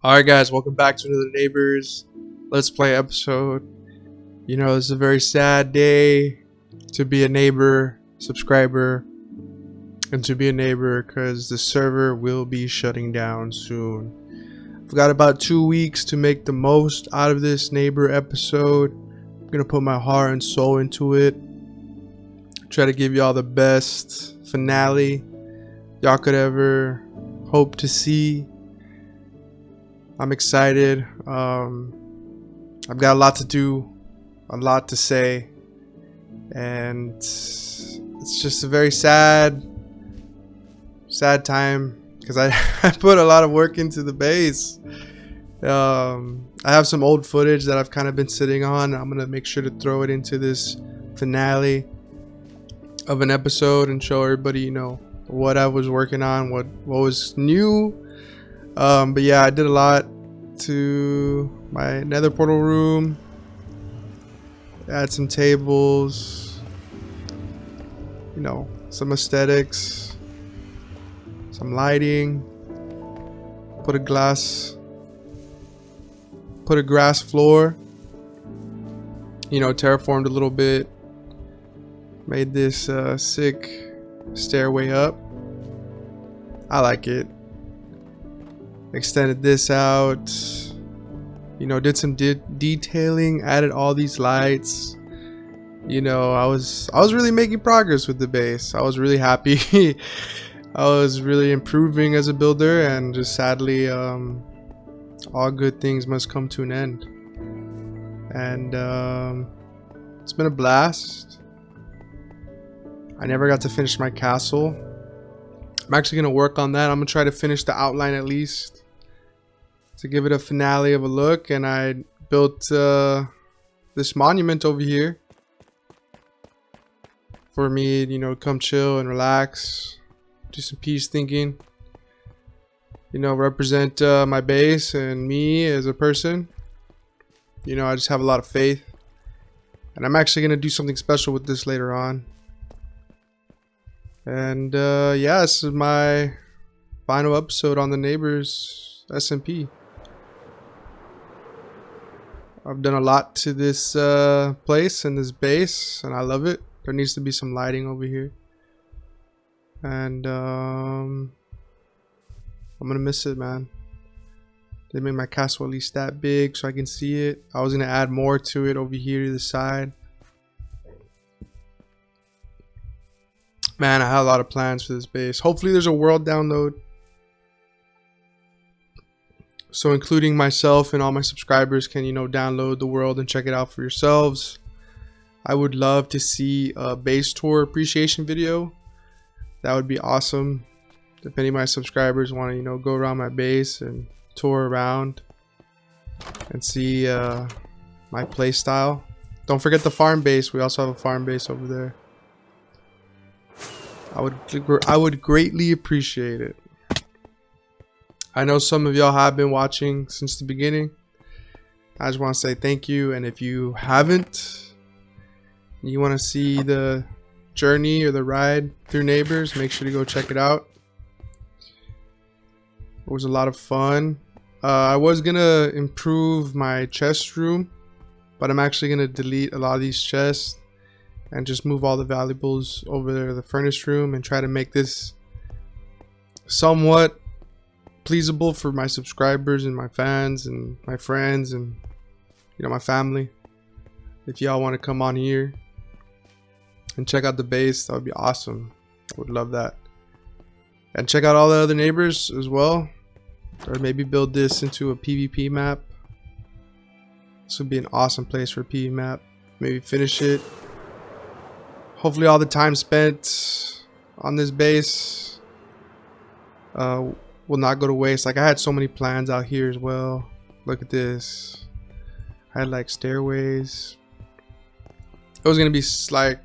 Alright guys, welcome back to another Neighbors Let's Play episode. You know, it's a very sad day to be a neighbor, subscriber, and to be a neighbor because the server will be shutting down soon. I've got about 2 weeks to make the most out of this neighbor episode. I'm gonna put my heart and soul into it. Try to give y'all the best finale y'all could ever hope to see. I'm excited. I've got a lot to do, a lot to say, and it's just a very sad time because I put a lot of work into the base. I have some old footage that I've kind of been sitting on. I'm gonna make sure to throw it into this finale of an episode and show everybody, you know, what I was working on, what was new. But yeah, I did a lot to my nether portal room. Add some tables, you know, some aesthetics, some lighting. Put a grass floor. You know, terraformed a little bit. Made this sick stairway up. I like it. Extended this out, you know, did some detailing, added all these lights. You know, I was really making progress with the base. I was really happy. I was really improving as a builder, and just sadly, all good things must come to an end. And it's been a blast. I never got to finish my castle. I'm actually gonna work on that. I'm gonna try to finish the outline at least to give it a finale of a look. And I built this monument over here for me, you know, come chill and relax, do some peace thinking, you know, represent my base and me as a person. You know, I just have a lot of faith, and I'm actually gonna do something special with this later on. And yeah, this is my final episode on the Neighbors SMP. I've done a lot to this place and this base, and I love it. There needs to be some lighting over here, and I'm gonna miss it, man. They made my castle at least that big so I can see it. I was gonna add more to it over here to the side. Man, I had a lot of plans for this base. Hopefully there's a world download, so including myself and all my subscribers can, you know, download the world and check it out for yourselves. I would love to see a base tour appreciation video. That would be awesome. If any of my subscribers want to, you know, go around my base and tour around and see my play style. Don't forget the farm base. We also have a farm base over there. I would greatly appreciate it. I know some of y'all have been watching since the beginning. I just want to say thank you. And if you haven't, you want to see the journey or the ride through Neighbors, make sure to go check it out. It was a lot of fun. I was gonna improve my chest room, but I'm actually gonna delete a lot of these chests and just move all the valuables over there to the furnace room and try to make this somewhat pleasable for my subscribers and my fans and my friends and, you know, my family. If y'all want to come on here and check out the base, that would be awesome. I would love that. And check out all the other neighbors as well, or maybe build this into a PvP map. This would be an awesome place for a PvP map. Maybe finish it. Hopefully all the time spent on this base will not go to waste. Like, I had so many plans out here as well. Look at this. I had like stairways. It was gonna be like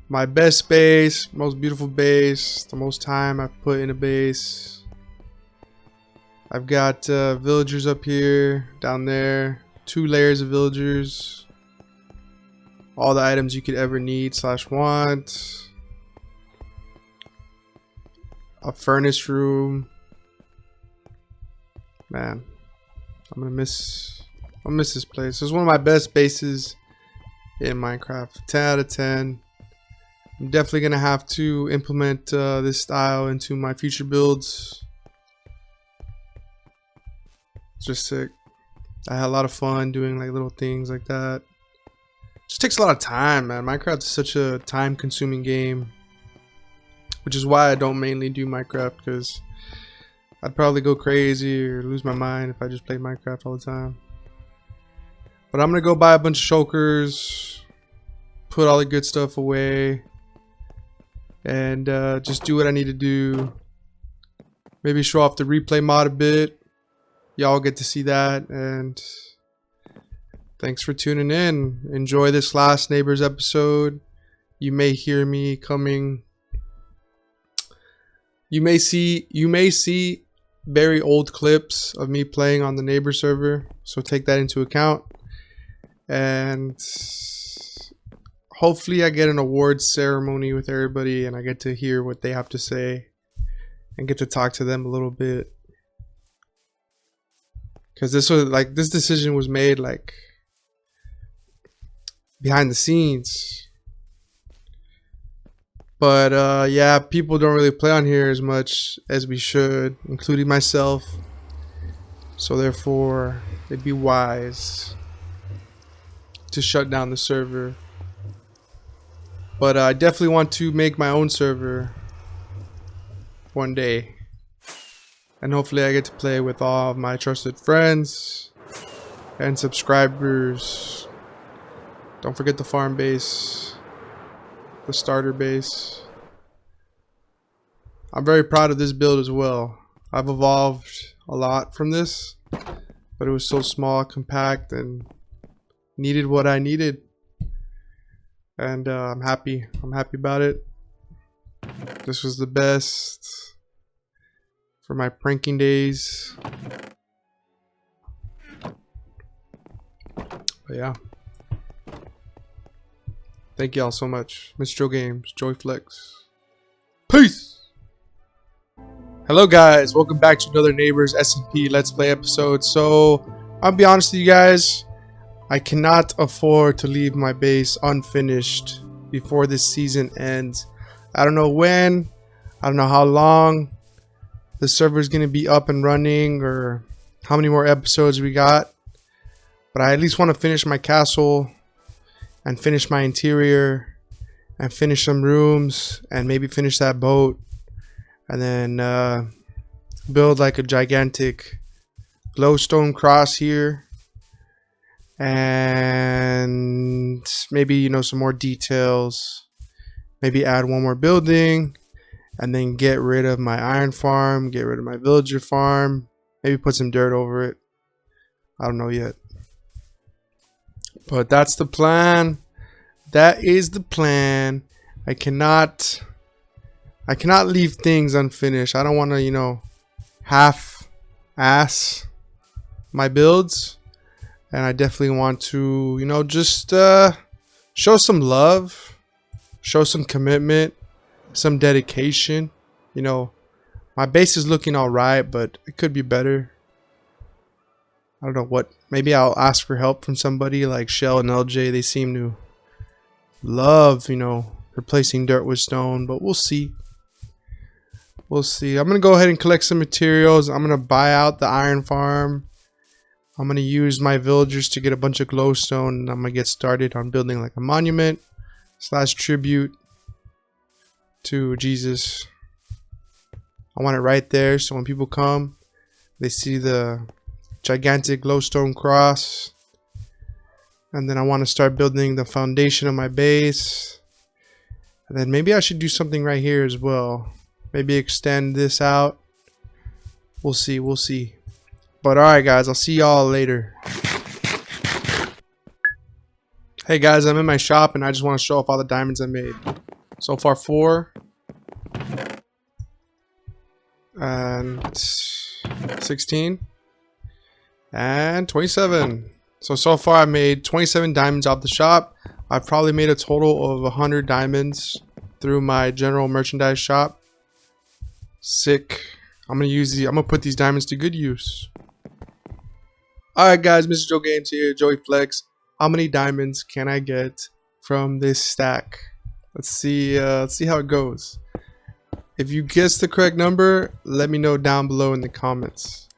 my best base, most beautiful base, the most time I've put in a base. I've got villagers up here, down there, 2 layers of villagers, all the items you could ever need / want. A furnace room, Man, I'm gonna miss this place. It's one of my best bases in Minecraft. 10 out of 10. I'm definitely gonna have to implement this style into my future builds. It's just sick. I had a lot of fun doing like little things like that. Just takes a lot of time, man. Minecraft is such a time-consuming game, which is why I don't mainly do Minecraft, because I'd probably go crazy or lose my mind if I just played Minecraft all the time. But I'm gonna go buy a bunch of shulkers, put all the good stuff away, and just do what I need to do. Maybe show off the replay mod a bit. Y'all get to see that, and thanks for tuning in. Enjoy this last Neighbors episode. You may hear me coming. You may see very old clips of me playing on the neighbor server, so take that into account. And hopefully I get an awards ceremony with everybody and I get to hear what they have to say and get to talk to them a little bit. Because this decision was made like behind the scenes. But yeah, people don't really play on here as much as we should, including myself. So therefore, it'd be wise to shut down the server. But I definitely want to make my own server one day. And hopefully I get to play with all of my trusted friends and subscribers. Don't forget the farm base, the starter base. I'm very proud of this build as well. I've evolved a lot from this, but it was so small, compact, and needed what I needed. And I'm happy about it. This was the best for my pranking days. But yeah, thank y'all so much. Miss Joe Games, Joy Flex. Peace. Hello guys, welcome back to another Neighbors SMP Let's Play episode. So I'll be honest with you guys, I cannot afford to leave my base unfinished before this season ends. I don't know when, I don't know how long the server is going to be up and running or how many more episodes we got, but I at least want to finish my castle and finish my interior and finish some rooms and maybe finish that boat, and then build like a gigantic glowstone cross here, and maybe, you know, some more details, maybe add one more building, and then get rid of my iron farm, get rid of my villager farm, maybe put some dirt over it. I don't know yet, but that's the plan. That is the plan. I cannot leave things unfinished. I don't want to, you know, half-ass my builds, and I definitely want to, you know, just show some love, show some commitment, some dedication. You know, my base is looking all right, but it could be better. I don't know what. Maybe I'll ask for help from somebody like Shell and LJ. They seem to love, you know, replacing dirt with stone, but we'll see. We'll see. I'm gonna go ahead and collect some materials. I'm gonna buy out the iron farm. I'm gonna use my villagers to get a bunch of glowstone, and I'm gonna get started on building like a monument / tribute to Jesus. I want it right there, so when people come, they see the gigantic glowstone cross. And then I want to start building the foundation of my base. And then maybe I should do something right here as well. Maybe extend this out. We'll see, we'll see. But alright guys, I'll see y'all later. Hey guys, I'm in my shop and I just want to show off all the diamonds I made. So far 4. And 16. And 27. So far I made 27 diamonds off the shop. I've probably made a total of 100 diamonds through my general merchandise shop. Sick. I'm gonna put these diamonds to good use. Alright guys, Mr. Joe Games here, Joey Flex. How many diamonds can I get from this stack? Let's see how it goes. If you guess the correct number, let me know down below in the comments.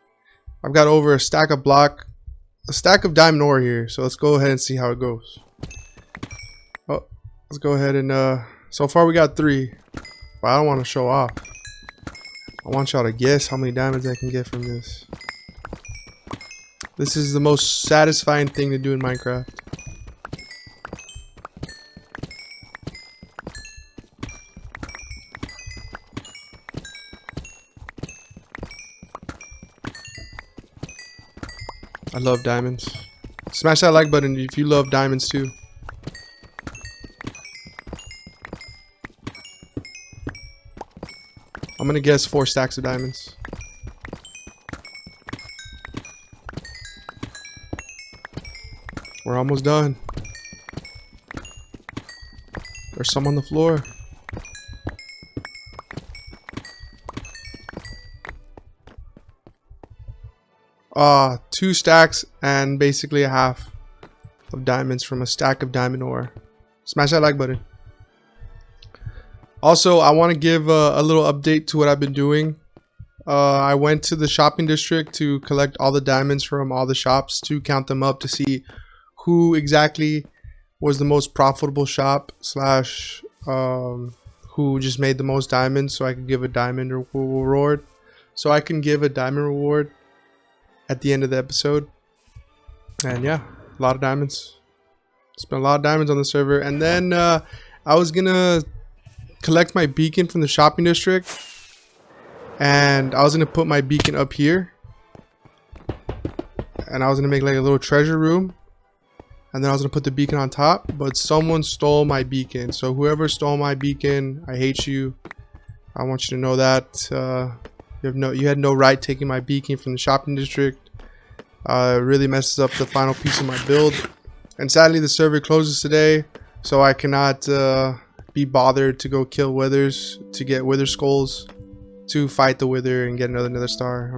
I've got over a stack of diamond ore here, so let's go ahead and see how it goes. Oh, let's go ahead and so far we got 3, but I don't want to show off. I want y'all to guess how many diamonds I can get from this. This is the most satisfying thing to do in Minecraft. I love diamonds. Smash that like button if you love diamonds too. I'm gonna guess 4 stacks of diamonds. We're almost done. There's some on the floor. Two stacks and basically a half of diamonds from a stack of diamond ore. Smash that like button. Also, I want to give a little update to what I've been doing. I went to the shopping district to collect all the diamonds from all the shops to count them up to see who exactly was the most profitable shop slash who just made the most diamonds, so I could give a diamond reward. So I can give a diamond reward at the end of the episode. And yeah, a lot of diamonds. Spent a lot of diamonds on the server. And then I was gonna collect my beacon from the shopping district, and I was gonna put my beacon up here, and I was gonna make like a little treasure room, and then I was gonna put the beacon on top, but someone stole my beacon. So whoever stole my beacon, I hate you. I want you to know that you had no right taking my beacon from the shopping district. It really messes up the final piece of my build, and sadly the server closes today, so I cannot be bothered to go kill withers to get wither skulls to fight the wither and get another nether star.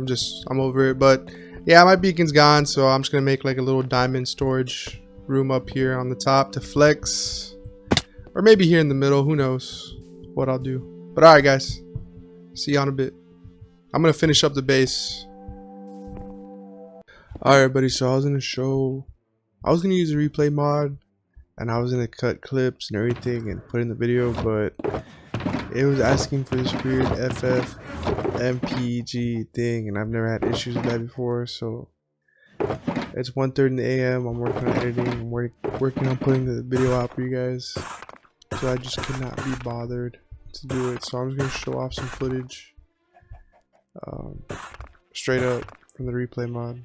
I'm over it. But yeah, my beacon's gone, so I'm just gonna make like a little diamond storage room up here on the top to flex, or maybe here in the middle. Who knows what I'll do. But alright guys, see you on a bit. I'm gonna finish up the base. Alright buddy, so I was gonna use a replay mod, and I was gonna cut clips and everything and put in the video, but it was asking for this weird FFmpeg thing, and I've never had issues with that before. So it's 1:30 in the AM. I'm working on editing. I'm working on putting the video out for you guys. So I just could not be bothered to do it. So I'm just gonna show off some footage, straight up from the replay mod.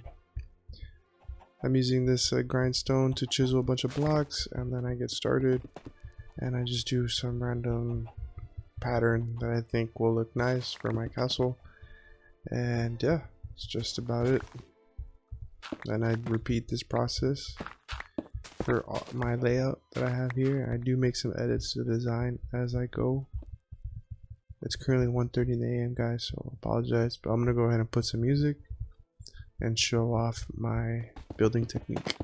I'm using this grindstone to chisel a bunch of blocks, and then I get started and I just do some random pattern that I think will look nice for my castle. And yeah, it's just about it. Then I repeat this process for my layout that I have here. I do make some edits to the design as I go. It's currently 1:30 in the AM guys, so I apologize, but I'm gonna go ahead and put some music and show off my building technique.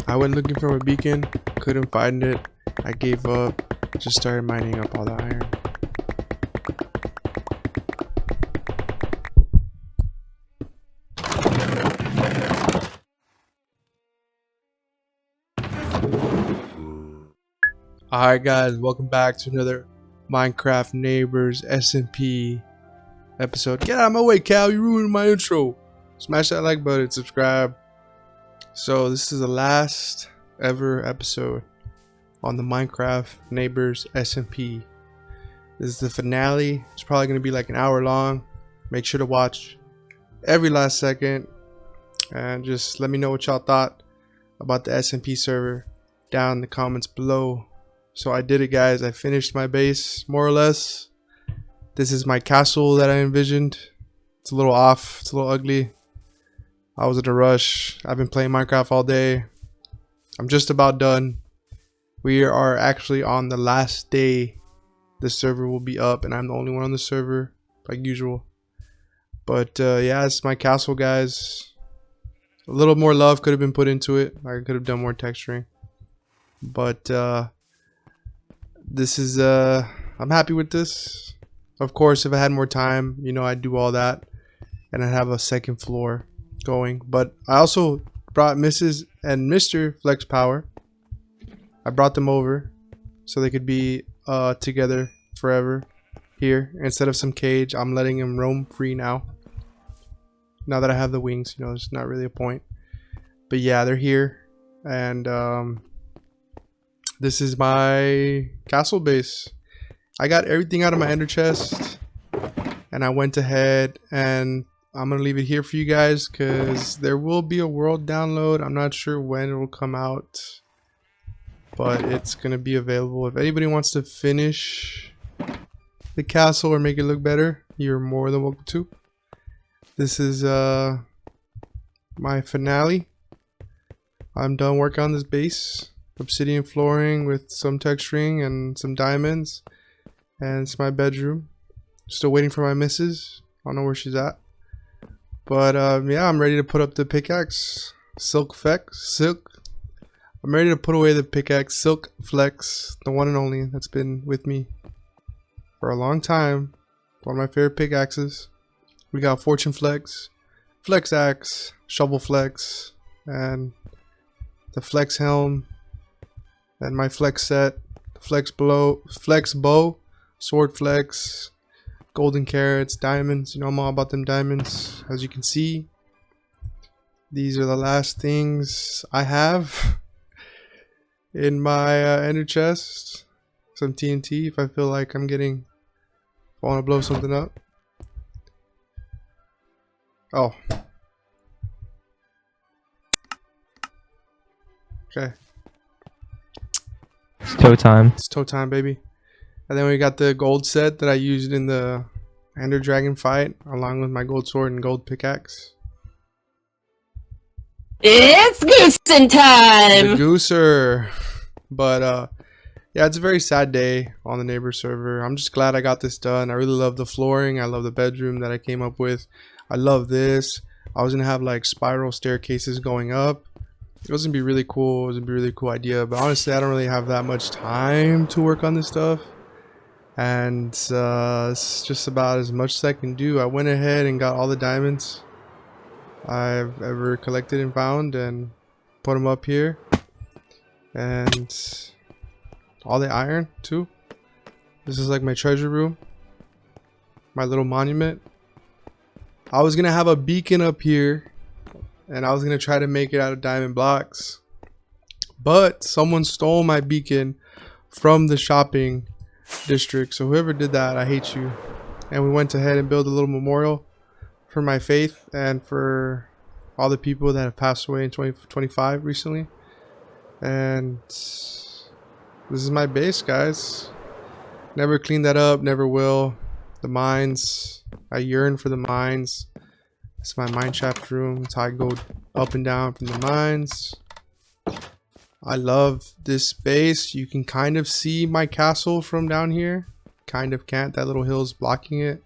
I went looking for a beacon, couldn't find it. I gave up, just started mining up all the iron. Alright guys, welcome back to another Minecraft Neighbors SMP episode. Get out of my way, Cal, you ruined my intro. Smash that like button, subscribe. So this is the last ever episode on the Minecraft Neighbors SMP. This is the finale. It's probably going to be like an hour long. Make sure to watch every last second. And just let me know what y'all thought about the SMP server down in the comments below. So I did it, guys. I finished my base, more or less. This is my castle that I envisioned. It's a little off. It's a little ugly. I was in a rush. I've been playing Minecraft all day. I'm just about done. We are actually on the last day the server will be up, and I'm the only one on the server, like usual. But yeah, it's my castle, guys. A little more love could have been put into it. I could have done more texturing. But this is I'm happy with this. Of course, if I had more time, you know, I'd do all that and I'd have a second floor going. But I also brought Mrs. and Mr. Flex Power. I brought them over so they could be together forever here. Instead of some cage, I'm letting them roam free now. Now that I have the wings, you know, it's not really a point. But yeah, they're here. And this is my castle base. I got everything out of my ender chest, and I went ahead and I'm gonna leave it here for you guys because there will be a world download. I'm not sure when it will come out, but it's gonna be available. If anybody wants to finish the castle or make it look better, you're more than welcome to. This is my finale. I'm done working on this base. Obsidian flooring with some texturing and some diamonds, and it's my bedroom. Still waiting for my missus. I don't know where she's at, but yeah, I'm ready to put up the pickaxe. Silk. I'm ready to put away the pickaxe, Silk Flex, the one and only that's been with me for a long time. One of my favorite pickaxes. We got Fortune Flex, Flex Axe, Shovel Flex, and the Flex Helm. And my flex set, flex bow, sword flex, golden carrots, diamonds. You know, I'm all about them diamonds. As you can see, these are the last things I have in my ender chest. Some TNT if I feel like I want to blow something up. Oh. Okay. It's toe time. It's toe time, baby. And then we got the gold set that I used in the Ender Dragon fight, along with my gold sword and gold pickaxe. It's goosing time! The gooser. But yeah, it's a very sad day on the neighbor server. I'm just glad I got this done. I really love the flooring. I love the bedroom that I came up with. I love this. I was gonna have like spiral staircases going up. It was gonna be really cool. It was gonna be a really cool idea, but honestly, I don't really have that much time to work on this stuff, and it's just about as much as I can do. I went ahead and got all the diamonds I've ever collected and found, and put them up here, and all the iron too. This is like my treasure room, my little monument. I was gonna have a beacon up here, and I was going to try to make it out of diamond blocks, but someone stole my beacon from the shopping district. So whoever did that, I hate you. And we went ahead and built a little memorial for my faith and for all the people that have passed away in 2025 recently. And this is my base, guys. Never cleaned that up, never will. The mines, I yearn for the mines. It's my mineshaft room. It's how I go up and down from the mines. I love this base. You can kind of see my castle from down here. Kind of can't. That little hill's blocking it.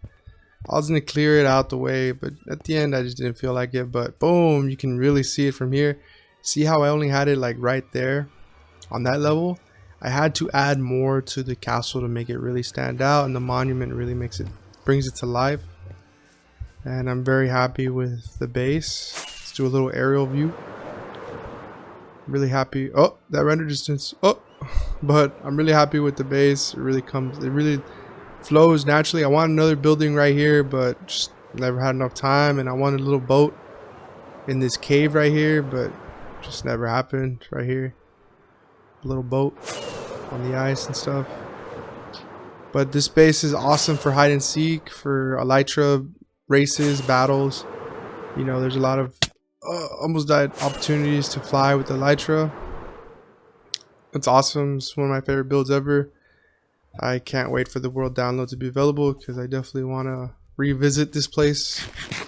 I was going to clear it out the way, but at the end I just didn't feel like it. But boom, you can really see it from here. See how I only had it like right there on that level? I had to add more to the castle to make it really stand out, and the monument really brings it to life. And I'm very happy with the base. Let's do a little aerial view. Really happy. Oh, that render distance. Oh, but I'm really happy with the base. It really flows naturally. I want another building right here, but just never had enough time. And I wanted a little boat in this cave right here, but just never happened. Right here, a little boat on the ice and stuff. But this base is awesome for hide and seek, for elytra races, battles. You know, there's a lot of almost died opportunities to fly with elytra. It's awesome. It's one of my favorite builds ever. I can't wait for the world download to be available, because I definitely want to revisit this place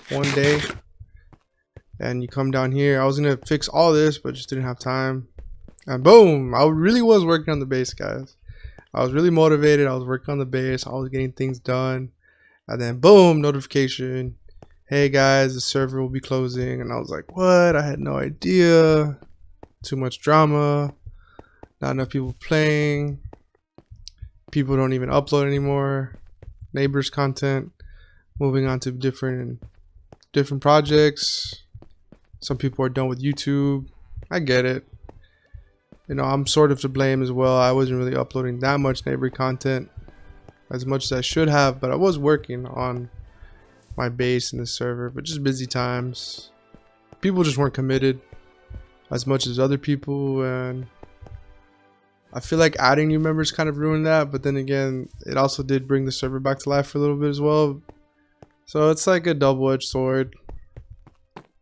one day. And you come down here. I was gonna fix all this, but just didn't have time. And boom, I really was working on the base, guys. I was really motivated. I was working on the base. I was getting things done. And then boom, notification. Hey guys, the server will be closing. And I was like, what? I had no idea. Too much drama. Not enough people playing. People don't even upload anymore. Neighbors content. Moving on to different projects. Some people are done with YouTube. I get it. You know, I'm sort of to blame as well. I wasn't really uploading that much neighbor content as much as I should have, but I was working on my base in the server, but just busy times. People just weren't committed as much as other people, and I feel like adding new members kind of ruined that, but then again, it also did bring the server back to life for a little bit as well. So it's like a double-edged sword.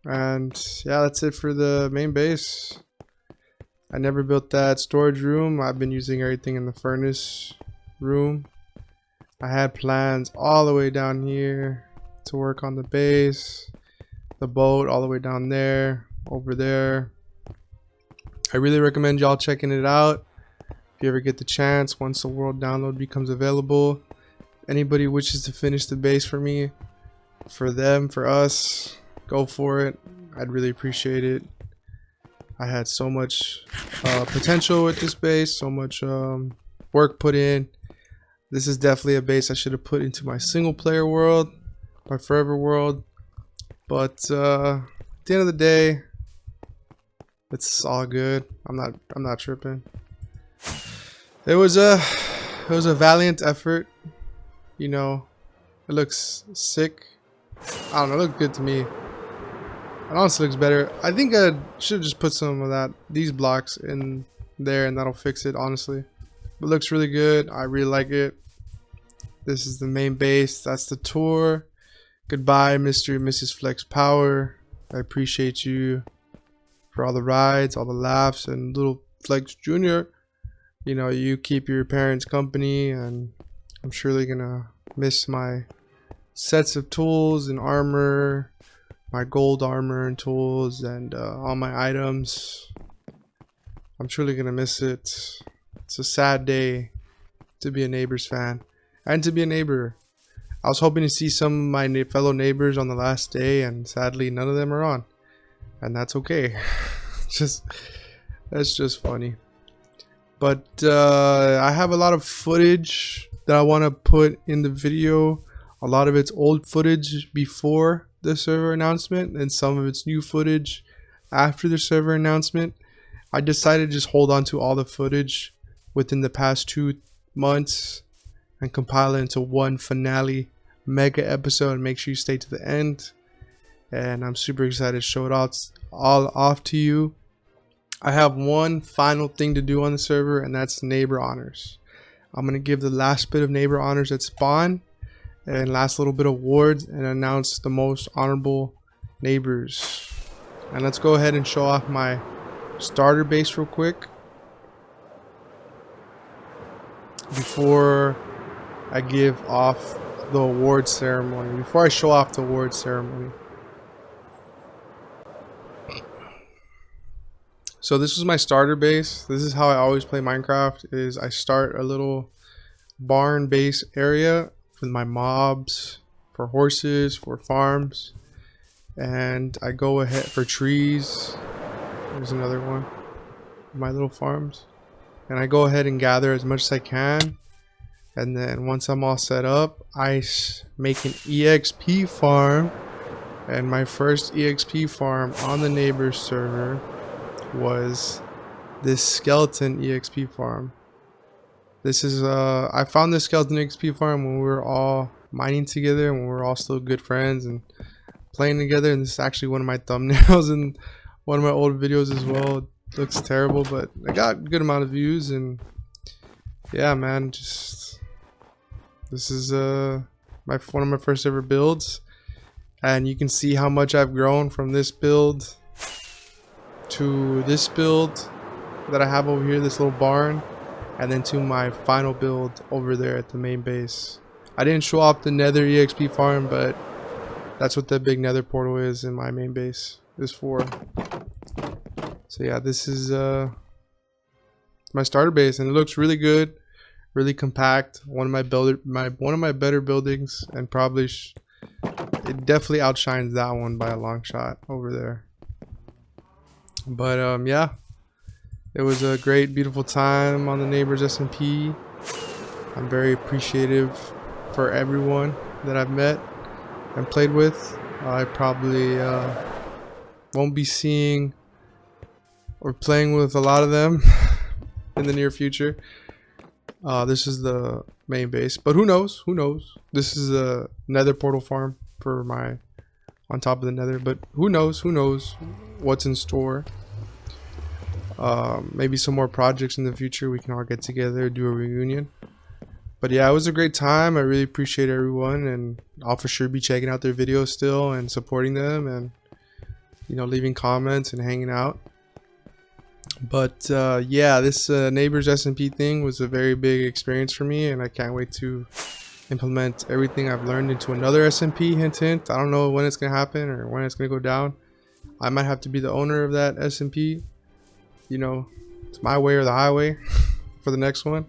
And yeah, that's it for the main base. I never built that storage room. I've been using everything in the furnace room. I had plans all the way down here to work on the base, the boat all the way down there, over there. I really recommend y'all checking it out if you ever get the chance, once the world download becomes available. Anybody wishes to finish the base for me, for them, for us, go for it. I'd really appreciate it. I had so much potential with this base, so much work put in. This is definitely a base I should have put into my single player world, my forever world. But at the end of the day, it's all good. I'm not tripping. It was a valiant effort. You know, it looks sick. I don't know, it looked good to me. It honestly looks better. I think I should just put some of these blocks in there, and that'll fix it, honestly. But it looks really good. I really like it. This is the main base. That's the tour. Goodbye, Mr. and Mrs. Flex Power. I appreciate you for all the rides, all the laughs, and little Flex Jr. You know, you keep your parents company, and I'm surely gonna miss my sets of tools and armor, my gold armor and tools, and all my items. I'm truly gonna miss it. It's a sad day to be a Neighbors fan and to be a neighbor. I was hoping to see some of my fellow neighbors on the last day, and sadly none of them are on, and that's okay. That's just funny. But I have a lot of footage that I want to put in the video. A lot of it's old footage before the server announcement, and some of it's new footage after the server announcement. I decided to just hold on to all the footage within the past 2 months and compile it into one finale mega episode, and make sure you stay to the end. And I'm super excited to show it all off to you. I have one final thing to do on the server, and that's neighbor honors. I'm going to give the last bit of neighbor honors at spawn, and last little bit of awards, and announce the most honorable neighbors. And let's go ahead and show off my starter base real quick before I give off the award ceremony, before I show off the award ceremony. So this was my starter base. This is how I always play Minecraft, is I start a little barn base area with my mobs, for horses, for farms, and I go ahead for trees, There's another one. My little farms. And I go ahead and gather as much as I can. And then once I'm all set up, I make an EXP farm. And my first EXP farm on the Neighbors server was this skeleton EXP farm. This is I found this skeleton EXP farm when we were all mining together, and when we were all still good friends and playing together. And this is actually one of my thumbnails in one of my old videos as well. It looks terrible, but I got a good amount of views. And yeah, man, just this is one of my first ever builds, and you can see how much I've grown from this build to this build that I have over here, this little barn, and then to my final build over there at the main base. I didn't show off the nether EXP farm, but that's what the big nether portal is in my main base is for. So yeah, this is my starter base, and it looks really good, really compact. One of my better buildings, and probably it definitely outshines that one by a long shot over there. But yeah, it was a great, beautiful time on the Neighbors SMP. I'm very appreciative for everyone that I've met and played with. I probably won't be seeing or playing with a lot of them in the near future. This is the main base, but who knows? Who knows? This is a nether portal farm for my on top of the nether, but who knows? Who knows what's in store? Maybe some more projects in the future. We can all get together, do a reunion. But yeah, it was a great time. I really appreciate everyone, and I'll for sure be checking out their videos still and supporting them, and you know, leaving comments and hanging out. But yeah, this Neighbors SMP thing was a very big experience for me, and I can't wait to implement everything I've learned into another SMP. Hint hint. I don't know when it's gonna happen or when it's gonna go down. I might have to be the owner of that SMP. You know, it's my way or the highway for the next one.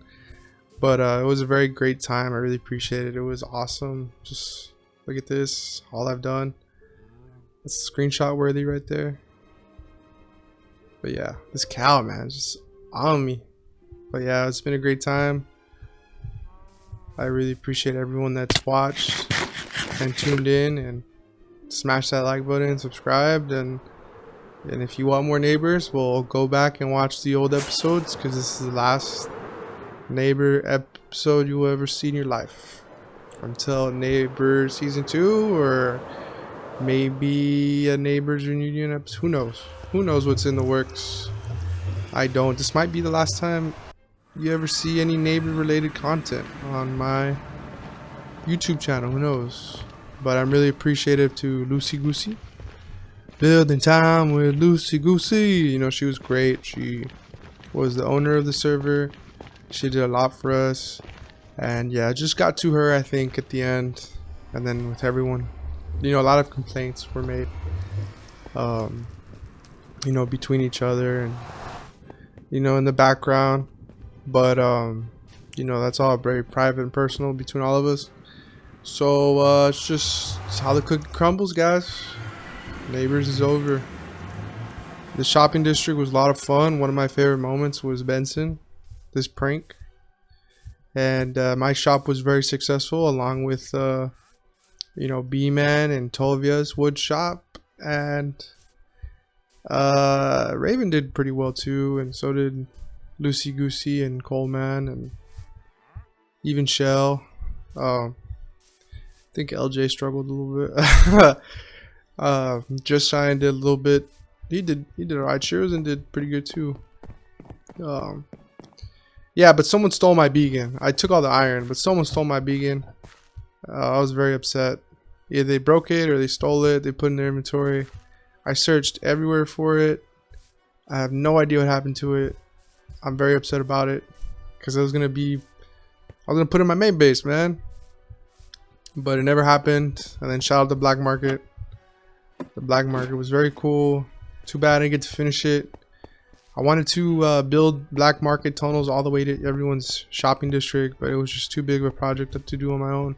But it was a very great time. I really appreciate it. It was awesome. Just look at this, all I've done. It's screenshot worthy right there. But yeah, this cow, man, just on me. But yeah, it's been a great time. I really appreciate everyone that's watched and tuned in, and smash that like button and subscribed. And if you want more Neighbors, we'll go back and watch the old episodes, because this is the last Neighbor episode you will ever see in your life, until Neighbor season 2, or maybe a Neighbors reunion episode. Who knows? Who knows what's in the works? I don't. This might be the last time you ever see any Neighbor related content on my YouTube channel. Who knows? But I'm really appreciative to Lucy Goosey. Building time with Lucy Goosey. You know, she was great. She was the owner of the server. She did a lot for us. And yeah, just got to her, I think, at the end. And then with everyone, you know, a lot of complaints were made, you know, between each other and, you know, in the background. But, you know, that's all very private and personal between all of us. So, it's just how the cookie crumbles, guys. Neighbors is over. The shopping district was a lot of fun. One of my favorite moments was Benson, this prank. And my shop was very successful, along with, you know, B-Man and Tolvia's wood shop. And Raven did pretty well too, and so did Lucy Goosey and Coleman, and even Shell. I think LJ struggled a little bit. Just Shine did a little bit. He did alright. Shearson did pretty good too. Yeah, but someone stole my beacon. I took all the iron, but someone stole my beacon. I was very upset. Either they broke it or they stole it. They put it in their inventory. I searched everywhere for it. I have no idea what happened to it. I'm very upset about it, because I was gonna put it in my main base, man. But it never happened. And then shout out to Black Market. The Black Market was very cool. Too bad I didn't get to finish it. I wanted to build Black Market tunnels all the way to everyone's shopping district, but it was just too big of a project to do on my own.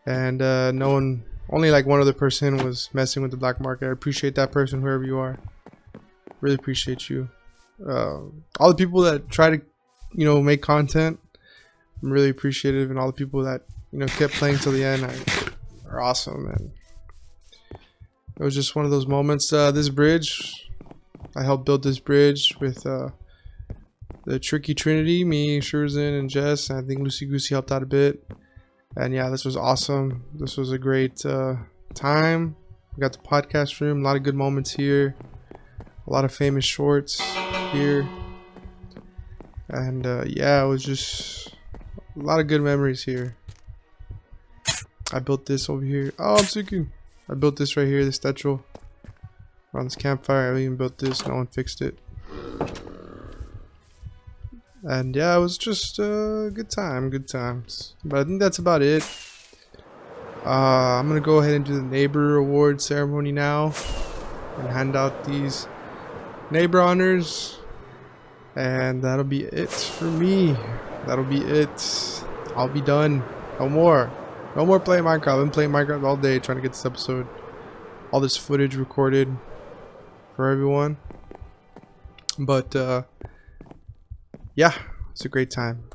And no one, only like one other person was messing with the Black Market. I appreciate that person, whoever you are. Really appreciate you. All the people that try to, make content, I'm really appreciative, and all the people that, kept playing till the end are awesome. And it was just one of those moments. This bridge, I helped build this bridge with the Tricky Trinity, me, Shurzin, and Jess. And I think Lucy Goosey helped out a bit. And yeah, this was awesome. This was a great time. We got the podcast room, a lot of good moments here, a lot of famous shorts here, and yeah, it was just a lot of good memories here. I built this over here. Oh, I'm sinking. I built this right here, this tetrol on this campfire. I even built this, no one fixed it. And yeah, it was just a good times. But I think that's about it. I'm gonna go ahead and do the neighbor award ceremony now and hand out these neighbor honors, and that'll be it for me. That'll be it. I'll be done. No more playing Minecraft. I've been playing Minecraft all day trying to get this episode, all this footage recorded for everyone. But yeah, it's a great time.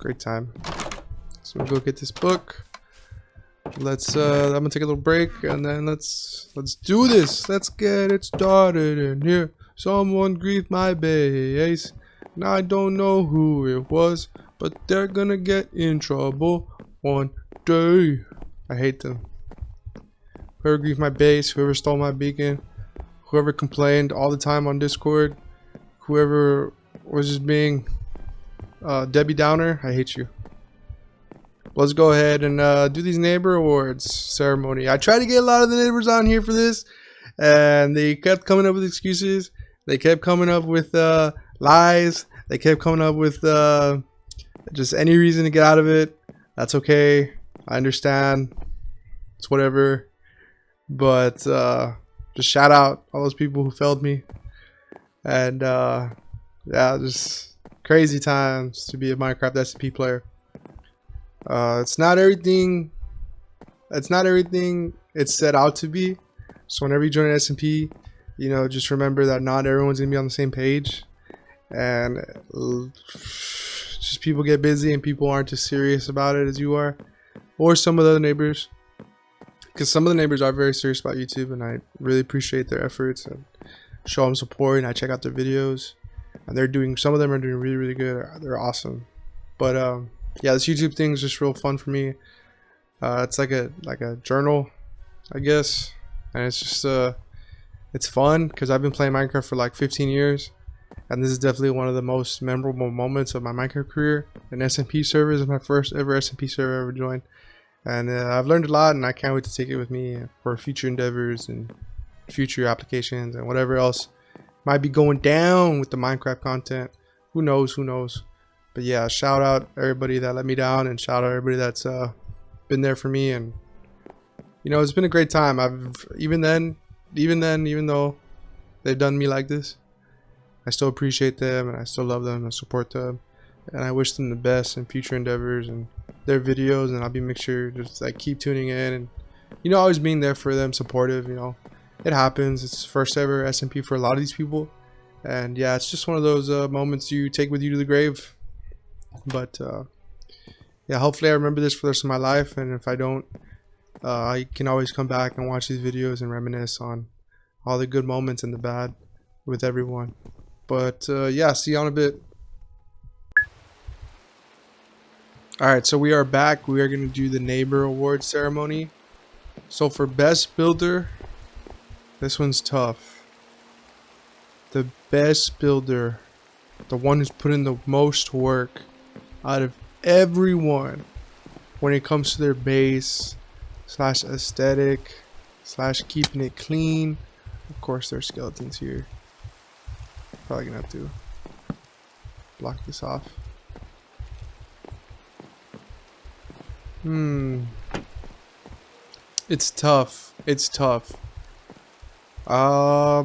So we'll go get this book. Let's I'm gonna take a little break, and then let's do this. Let's get it started in here. Someone grieved my base, and I don't know who it was, but they're gonna get in trouble one day. I hate them. Whoever grieved my base, whoever stole my beacon, whoever complained all the time on Discord, whoever was just being Debbie Downer, I hate you. Let's go ahead and do these neighbor awards ceremony. I tried to get a lot of the neighbors on here for this, and they kept coming up with excuses. They kept coming up with lies. They kept coming up with just any reason to get out of it. That's okay. I understand. It's whatever. But just shout out all those people who failed me. And yeah, just crazy times to be a Minecraft SMP player. It's not everything it's set out to be. So whenever you join an SMP, just remember that not everyone's gonna be on the same page, and just people get busy and people aren't as serious about it as you are, or some of the other neighbors, because some of the neighbors are very serious about YouTube, and I really appreciate their efforts and show them support, and I check out their videos, and some of them are doing really, really good. They're awesome. But yeah, this YouTube thing is just real fun for me. It's like a journal, I guess, and it's just it's fun because I've been playing Minecraft for like 15 years, and this is definitely one of the most memorable moments of my Minecraft career. An SMP server is my first ever SMP server I ever joined, and I've learned a lot, and I can't wait to take it with me for future endeavors and future applications and whatever else might be going down with the Minecraft content. Who knows? But yeah, shout out everybody that let me down, and shout out everybody that's been there for me. And it's been a great time. Even though they've done me like this, I still appreciate them, and I still love them and support them, and I wish them the best in future endeavors and their videos. And I'll be make sure just like keep tuning in, and always being there for them, supportive. It happens. It's first ever SMP for a lot of these people, and yeah, it's just one of those moments you take with you to the grave. But yeah, hopefully I remember this for the rest of my life, and if I don't, I can always come back and watch these videos and reminisce on all the good moments and the bad with everyone. But yeah, see you on a bit. Alright, so we are back. We are going to do the neighbor award ceremony. So for best builder, this one's tough. The best builder, the one who's put in the most work out of everyone when it comes to their base / aesthetic / keeping it clean. Of course there's skeletons here. Probably gonna have to block this off. It's tough. I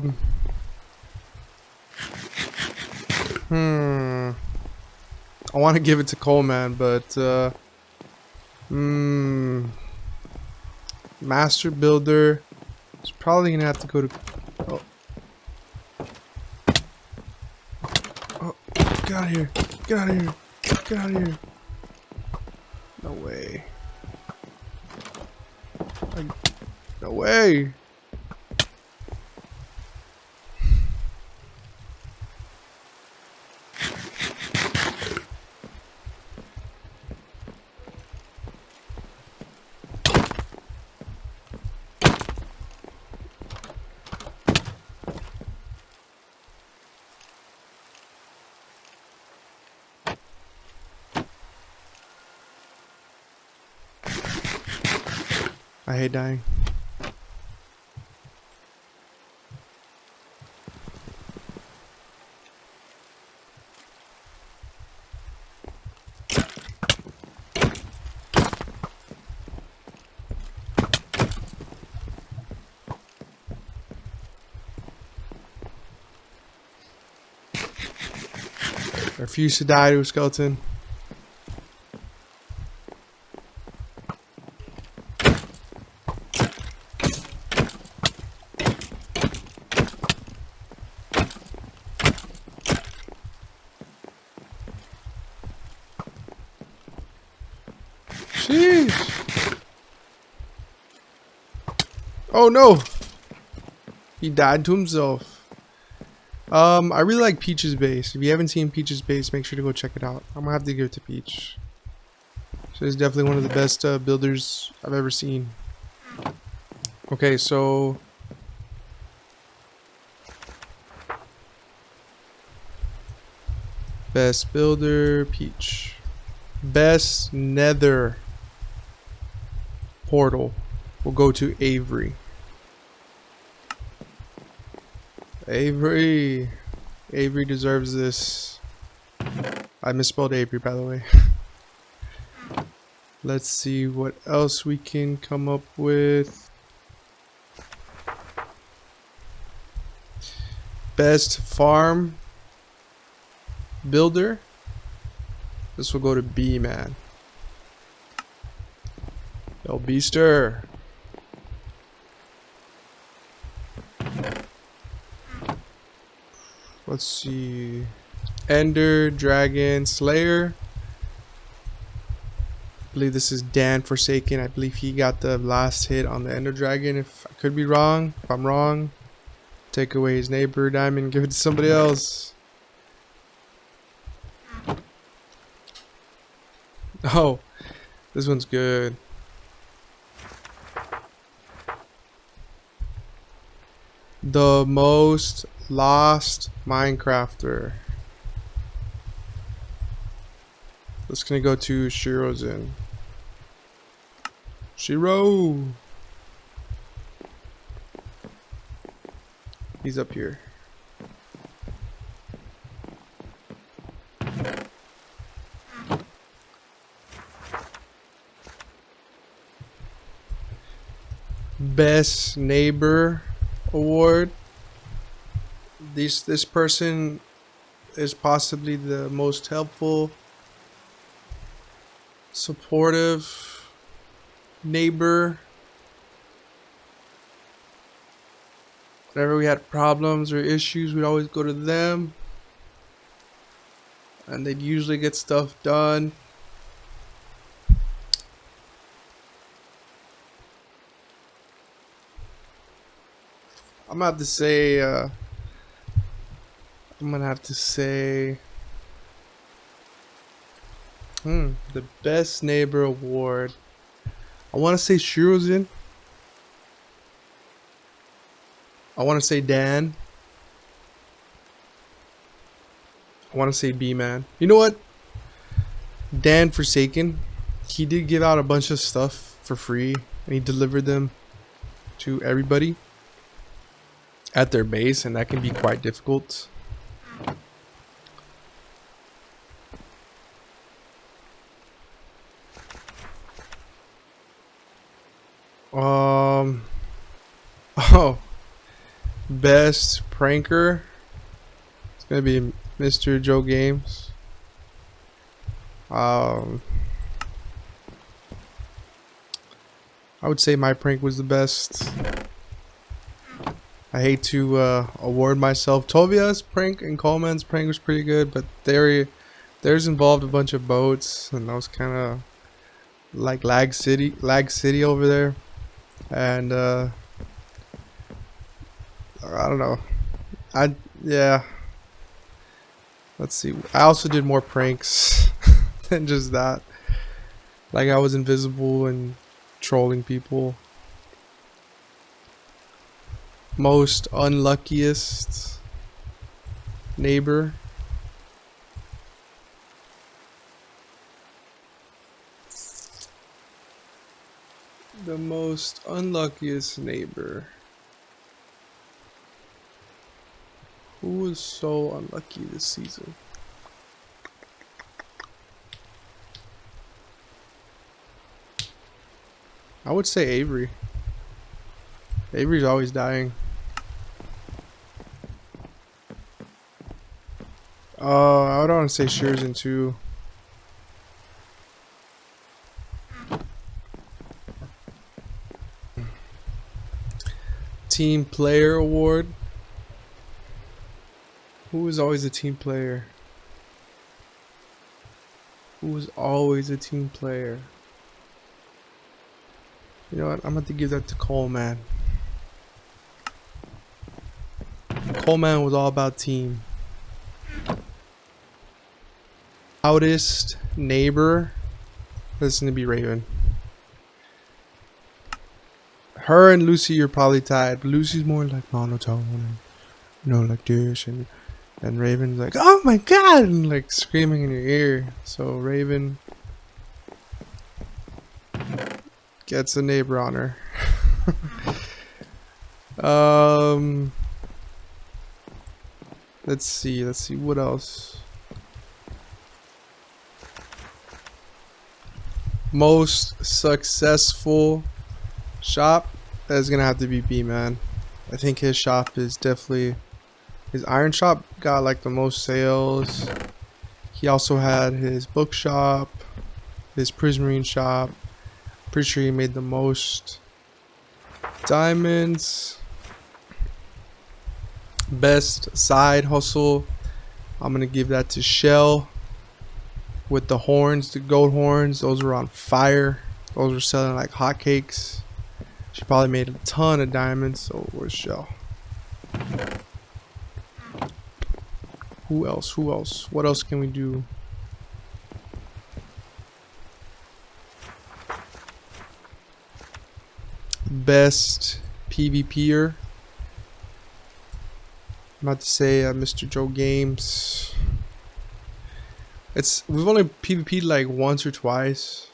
want to give it to Coleman, but Master Builder is probably gonna have to go to Get out of here. Get out of here. Get out of here. No way. No way. I hate dying. I refuse to die to a skeleton. Sheesh. Oh no! He died to himself. I really like Peach's base. If you haven't seen Peach's base, make sure to go check it out. I'm gonna have to give it to Peach. She's definitely one of the best builders I've ever seen. Okay, so best builder, Peach. Best nether portal will go to Avery. Avery deserves this. I misspelled Avery, by the way. Let's see what else we can come up with. Best farm builder. This will go to B, man. Yo, Beaster. Let's see. Ender, Dragon, Slayer. I believe this is Dan Forsaken. I believe he got the last hit on the Ender Dragon. If I could be wrong. If I'm wrong, take away his neighbor diamond, give it to somebody else. Oh, this one's good. The most lost Minecrafter. That's gonna go to Shirozen. Shiro! He's up here. Best Neighbor Award. This person is possibly the most helpful, supportive neighbor. Whenever we had problems or issues, we'd always go to them, and they'd usually get stuff done. I'm gonna have to say the best neighbor award. I want to say Shirozen. I want to say Dan. I want to say B-Man. You know what? Dan Forsaken. He did give out a bunch of stuff for free, and he delivered them to everybody at their base, and that can be quite difficult. Oh, best pranker. It's gonna be Mr. Joe Games. I would say my prank was the best. I hate to award myself. Tovia's prank and Coleman's prank was pretty good, but there's involved a bunch of boats, and that was kind of like lag city over there, and I don't know. Yeah. Let's see. I also did more pranks than just that. Like I was invisible and trolling people. Most unluckiest neighbor. The most unluckiest neighbor. Who was so unlucky this season? I would say Avery. Avery's always dying. I would want to say Sherzin too. Team Player Award. Who was always a team player? Who was always a team player? You know what? I'm going to give that to Coleman. Coleman was all about team. Loudest neighbor. This is going to be Raven. Her and Lucy are probably tied, but Lucy's more like monotone and, you know, like this, and Raven's like, oh my god, and like screaming in your ear. So Raven gets a neighbor on her. Let's see what else. Most successful shop. That's gonna have to be B-Man. I think his shop is definitely, his iron shop got like the most sales. He also had his bookshop, his prismarine shop. Pretty sure he made the most diamonds. Best side hustle, I'm gonna give that to Shell with the horns, the gold horns. Those were on fire. Those were selling like hotcakes. She probably made a ton of diamonds. So where's Shell? Who else? What else can we do? Best PvPer. I'm about to say Mr. Joe Games. We've only PvP'd like once or twice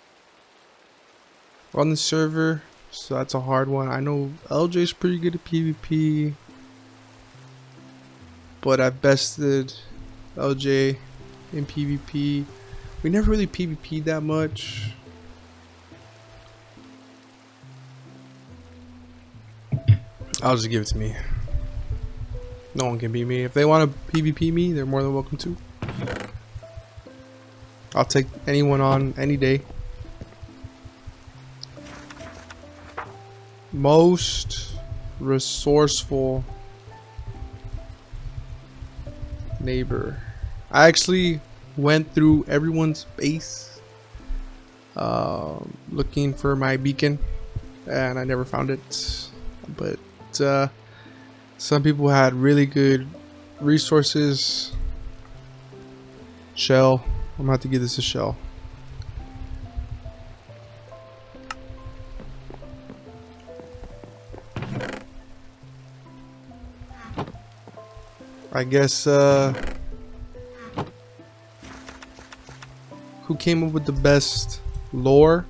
on the server, so that's a hard one. I know LJ's pretty good at PvP, but I bested LJ in PvP. We never really PvP'd that much. I'll just give it to me. No one can beat me. If they want to PvP me, they're more than welcome to. I'll take anyone on any day. Most resourceful neighbor. I actually went through everyone's base looking for my beacon, and I never found it. But some people had really good resources. Shell. I'm gonna have to give this a Shell. I guess who came up with the best lore?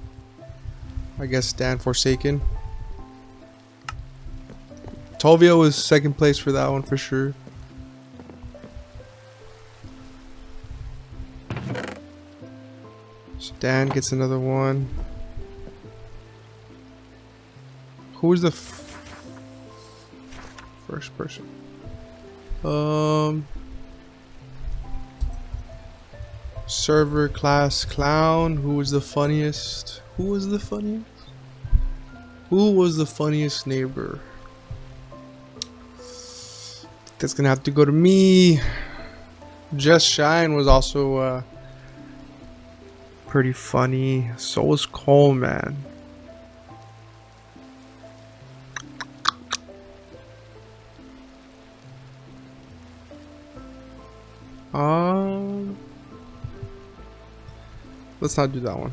I guess Dan Forsaken. Tovio was second place for that one for sure. So Dan gets another one. Who was the first person? Server class clown. Who was the funniest? Who was the funniest? Who was the funniest neighbor? That's gonna have to go to me. Just Shine was also pretty funny. So was Cole, man. Let's not do that one.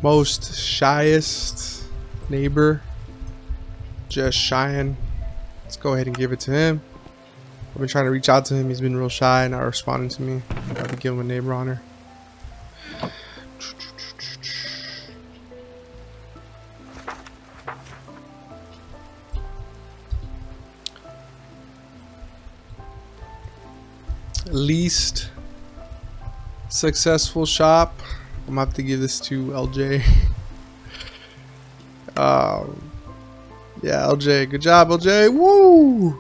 Most shyest neighbor, Just Shine. Let's go ahead and give it to him. I've been trying to reach out to him. He's been real shy, not responding to me. I have to give him a neighbor honor. Least successful shop. I'm gonna have to give this to LJ. Yeah, LJ. Good job, LJ. Woo!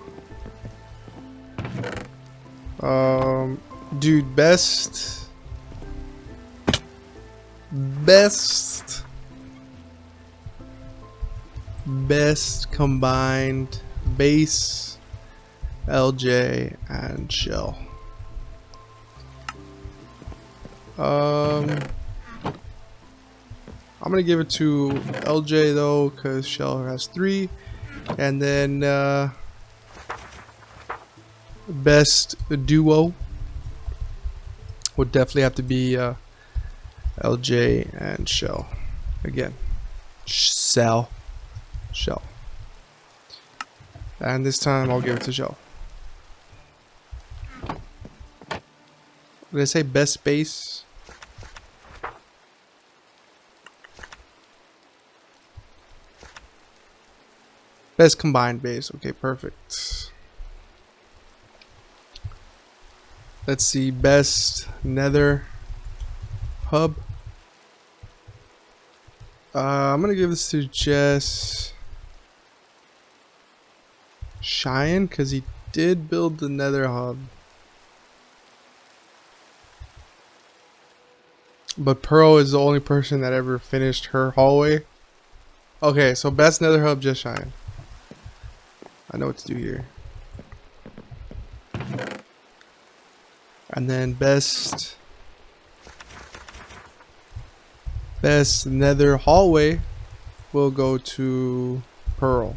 Dude, best combined base, LJ and Shell. I'm gonna give it to LJ though, because Shell has 3, and then best duo would definitely have to be LJ and Shell again. Shell, and this time I'll give it to Shell. Did I say best base? Best combined base. Okay, perfect. Let's see. Best nether hub. I'm gonna give this to Just Shine because he did build the nether hub. But Pearl is the only person that ever finished her hallway. Okay, so best nether hub, Just Shine. I know what to do here. And then best nether hallway will go to Pearl.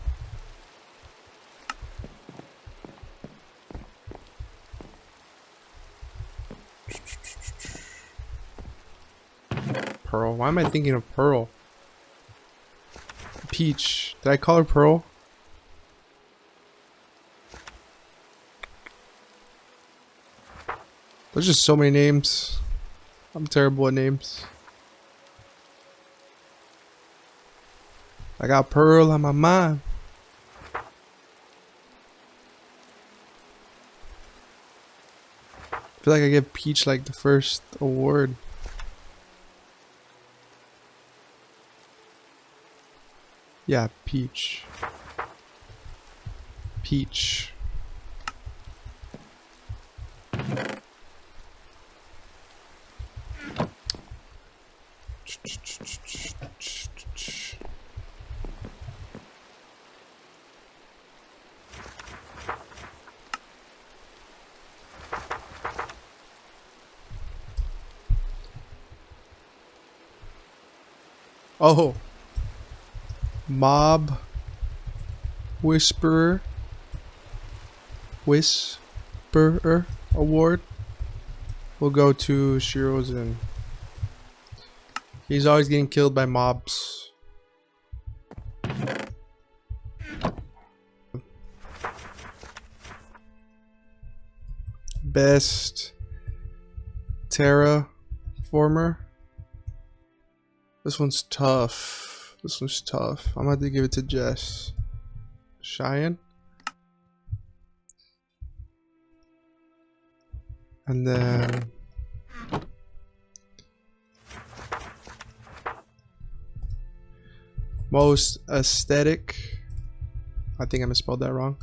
Pearl. Why am I thinking of Pearl? Peach. Did I call her Pearl? There's just so many names. I'm terrible at names. I got Pearl on my mind. I feel like I give Peach like the first award. Yeah, Peach. Peach. Oh, Mob Whisperer award will go to Shirozen. He's always getting killed by mobs. Best Terraformer. This one's tough. I'm gonna have to give it to Jess. Cheyenne. And then most aesthetic. I think I misspelled that wrong.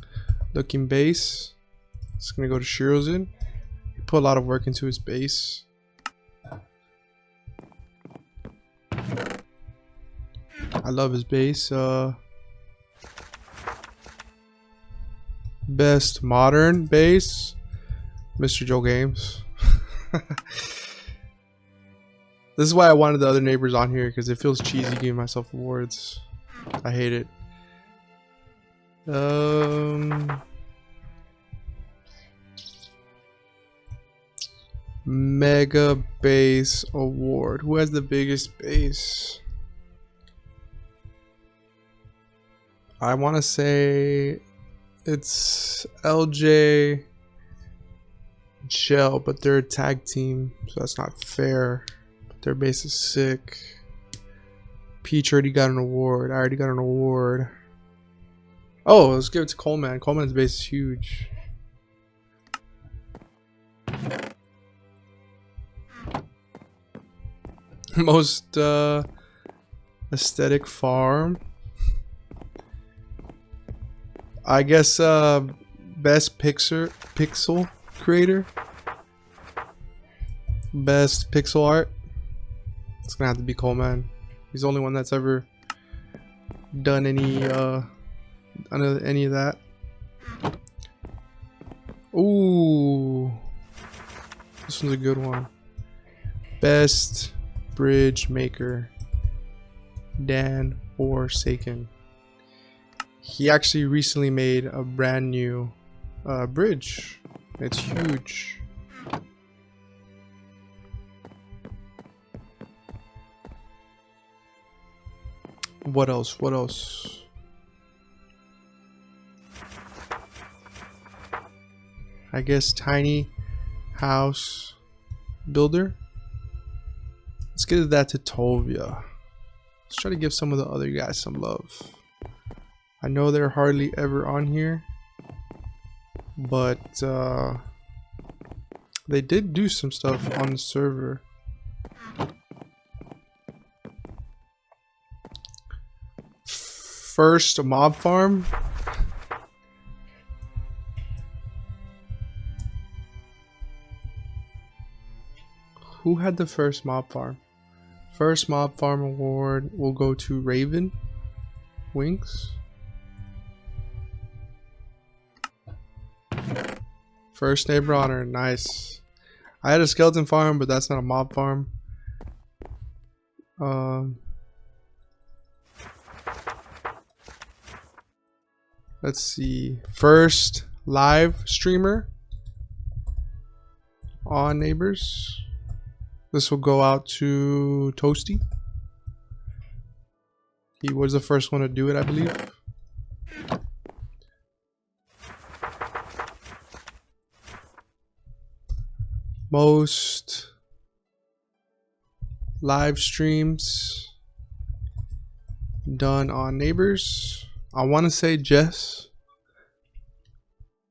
Looking base. It's gonna go to Shirozen. He put a lot of work into his base. I love his base. Best modern base, Mr. Joe Games. This is why I wanted the other neighbors on here, because it feels cheesy giving myself awards. I hate it. Mega base award. Who has the biggest base? I want to say it's LJ Shell, but they're a tag team, so that's not fair. But their base is sick. Peach already got an award. I already got an award. Oh, let's give it to Coleman. Coleman's base is huge. Most aesthetic farm. I guess best pixel creator. Best pixel art. It's gonna have to be Coleman. He's the only one that's ever done any of that. Ooh, this one's a good one. Best bridge maker, Dan Forsaken. He actually recently made a brand new bridge. It's huge. What else? What else? I guess tiny house builder. Let's give that to Tovia. Let's try to give some of the other guys some love. I know they're hardly ever on here, but they did do some stuff on the server. First mob farm. Who had the first mob farm? First mob farm award will go to Raven Winks. First neighbor honor, nice. I had a skeleton farm, but that's not a mob farm. Let's see. First live streamer on Neighbors. This will go out to Toasty. He was the first one to do it, I believe. Most live streams done on Neighbors. I want to say Jess,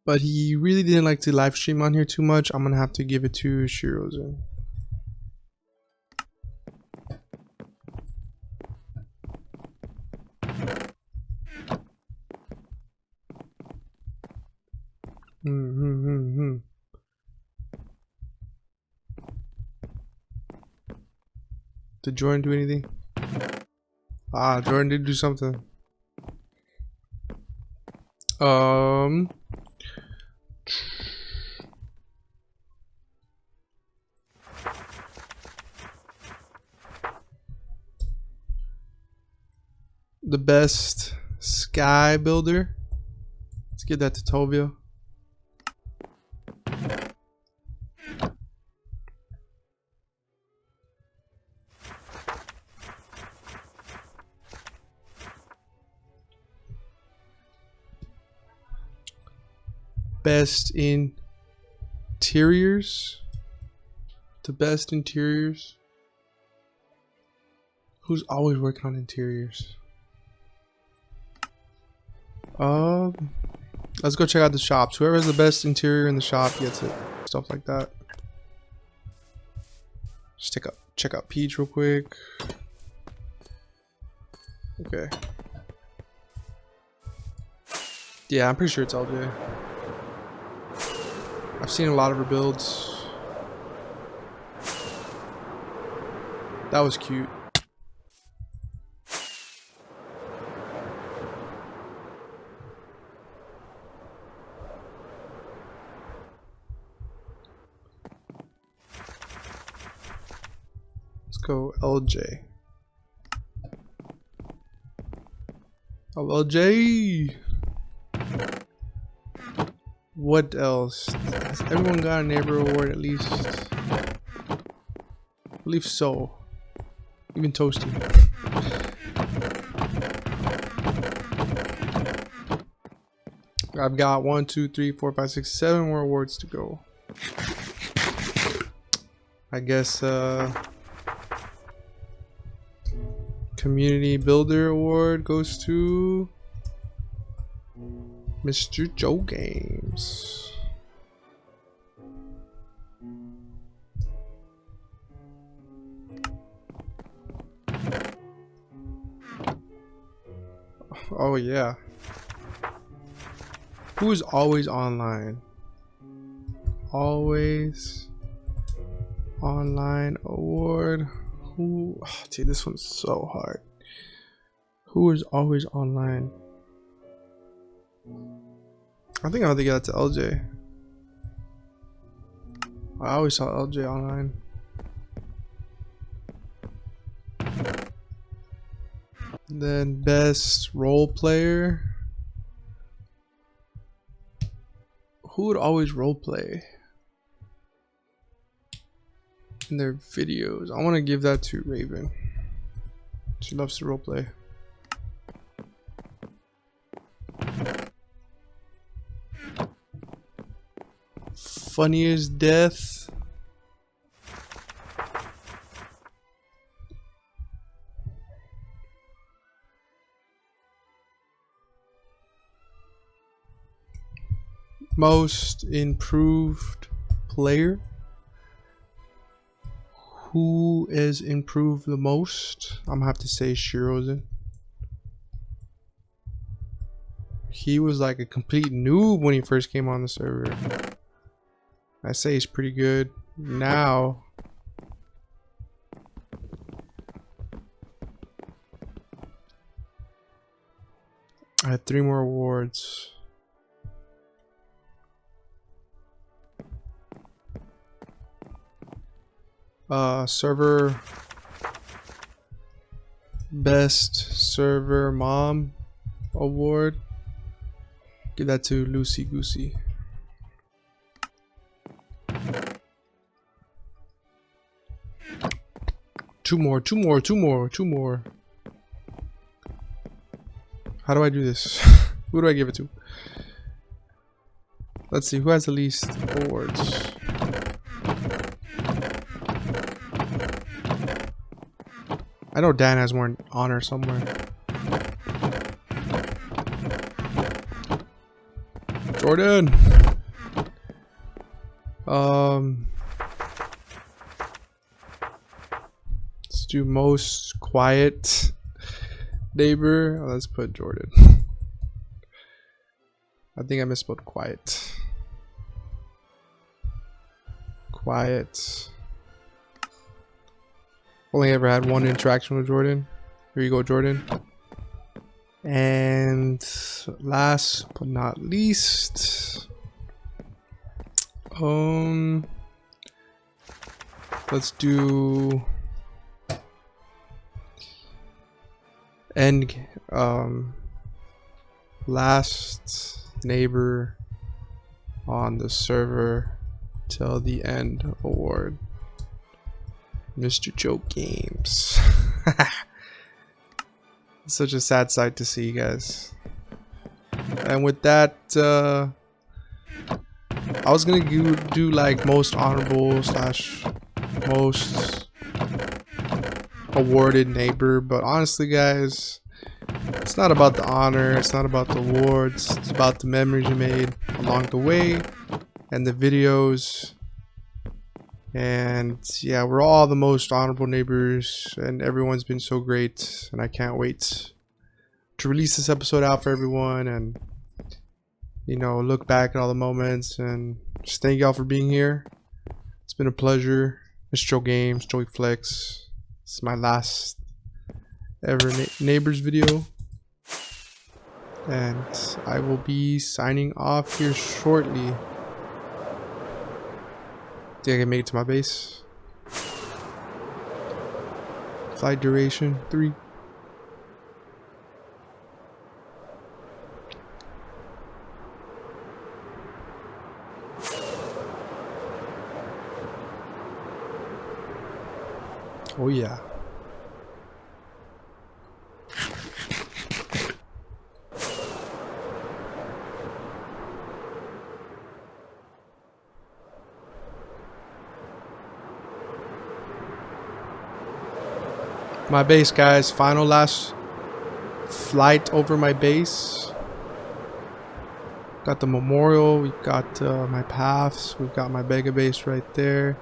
but he really didn't like to live stream on here too much. I'm gonna have to give it to Shirozen. Did Jordan do anything? Ah, Jordan did do something. The best sky builder. Let's give that to Tovia. Best interiors. The best interiors. Who's always working on interiors? Let's go check out the shops. Whoever has the best interior in the shop gets it. Stuff like that. Just check out Peach real quick. Okay. Yeah, I'm pretty sure it's LJ. I've seen a lot of her builds. That was cute. go LJ. LJ. What else? Has everyone got a neighbor award at least? I believe so. Even Toasty. I've got 1, 2, 3, 4, 5, 6, 7 more awards to go. I guess Community Builder Award goes to Mr. Joe Games. Oh yeah. Who is always online? Always online award. Who? Oh, dude, this one's so hard. Who is always online? I think I'll have to get that to LJ. I always saw LJ online. Then best role player. Who would always roleplay in their videos? I want to give that to Raven. She loves to roleplay. Funniest death. Most improved player. Who has improved the most? I'm gonna have to say Shirozen. He was like a complete noob when he first came on the server. I say he's pretty good now. I had 3 more awards. Server best server mom award. Give that to Lucy Goosey. Two more. How do I do this? Who do I give it to? Let's see, who has the least awards? I know Dan has more honor somewhere. Jordan. Let's do most quiet neighbor. Let's put Jordan. I think I misspelled quiet. Quiet. Only ever had 1 interaction with Jordan. Here you go, Jordan. And last but not least, let's do last neighbor on the server till the end award. Mr. Joe Games. Such a sad sight to see, guys. And with that, I was gonna do like most honorable / most awarded neighbor, but honestly, guys, it's not about the honor, it's not about the awards, it's about the memories you made along the way and the videos. And yeah, we're all the most honorable neighbors, and everyone's been so great, and I can't wait to release this episode out for everyone and, you know, look back at all the moments. And just thank y'all for being here. It's been a pleasure. It's Joe Games, Joey Flex. This is my last ever neighbors video, and I will be signing off here shortly. Think I can make it to my base? Flight duration 3. Oh yeah. My base, guys. Final last flight over my base. Got the memorial. We got my paths. We've got my mega base right there.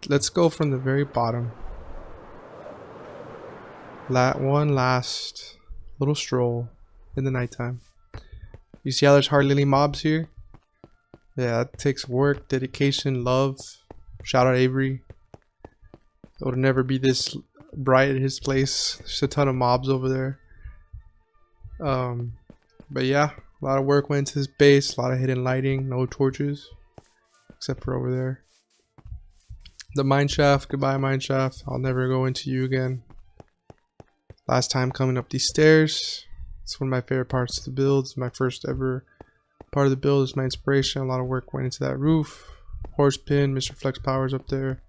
Let's go from the very bottom. One last little stroll in the nighttime. You see how there's hardly any mobs here? Yeah, that takes work, dedication, love. Shout out Avery. It would never be this bright at his place. There's a ton of mobs over there. But yeah, a lot of work went into this base. A lot of hidden lighting. No torches, except for over there. The mineshaft. Goodbye, mineshaft. I'll never go into you again. Last time coming up these stairs. It's one of my favorite parts of the build. It's my first ever part of the build. It's my inspiration. A lot of work went into that roof. Horse pin. Mr. Flex Powers up there.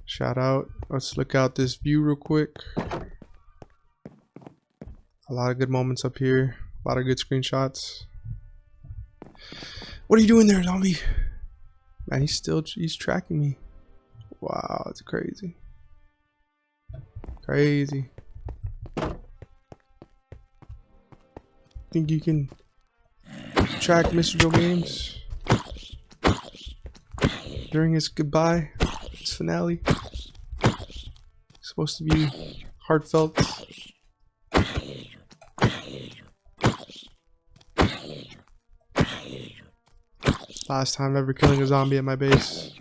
Shout out. Let's look out this view real quick. A lot of good moments up here. A lot of good screenshots. What are you doing there, zombie? Man, he's tracking me. Wow, it's crazy. Crazy. Think you can track Mr. Joe Games during his goodbye, his finale? It's supposed to be heartfelt. Last time ever killing a zombie at my base.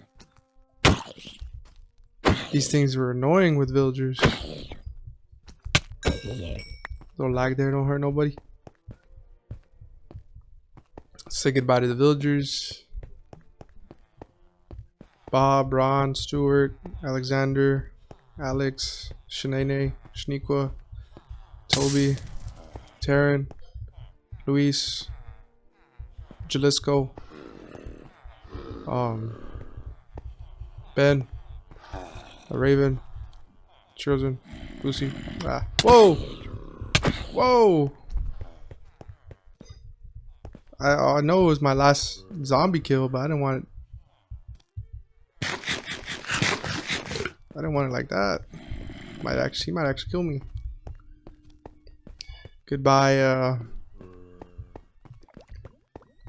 These things were annoying with villagers. Little lag there, don't hurt nobody. Say goodbye to the villagers. Bob, Ron, Stuart, Alexander, Alex, Shanae, Shaniqua, Toby, Taryn, Luis, Jalisco, Ben, Raven, Children, Lucy. Whoa! Whoa! I know it was my last zombie kill, but I didn't want it. I didn't want it like that. He might actually kill me. Goodbye,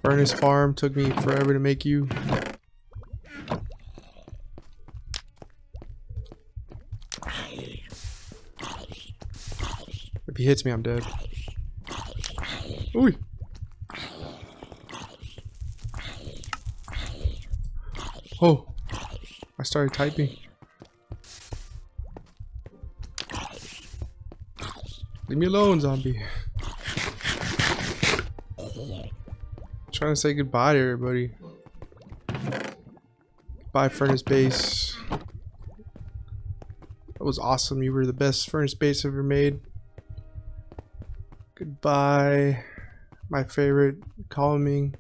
Furnace Farm. Took me forever to make you. If he hits me, I'm dead. Ooh. Oh, I started typing. Leave me alone, zombie. Trying to say goodbye to everybody. Bye, Furnace Base. That was awesome. You were the best Furnace Base ever made. Goodbye, my favorite calming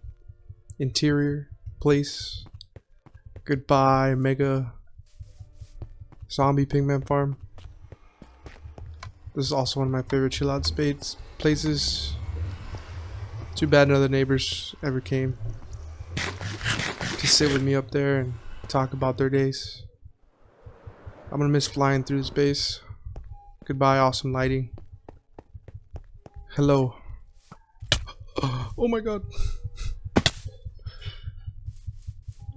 interior place. Goodbye, Mega Zombie Pigman Farm. This is also one of my favorite chill out places. Too bad none of the neighbors ever came to sit with me up there and talk about their days. I'm gonna miss flying through this base. Goodbye, awesome lighting. Hello. Oh my god.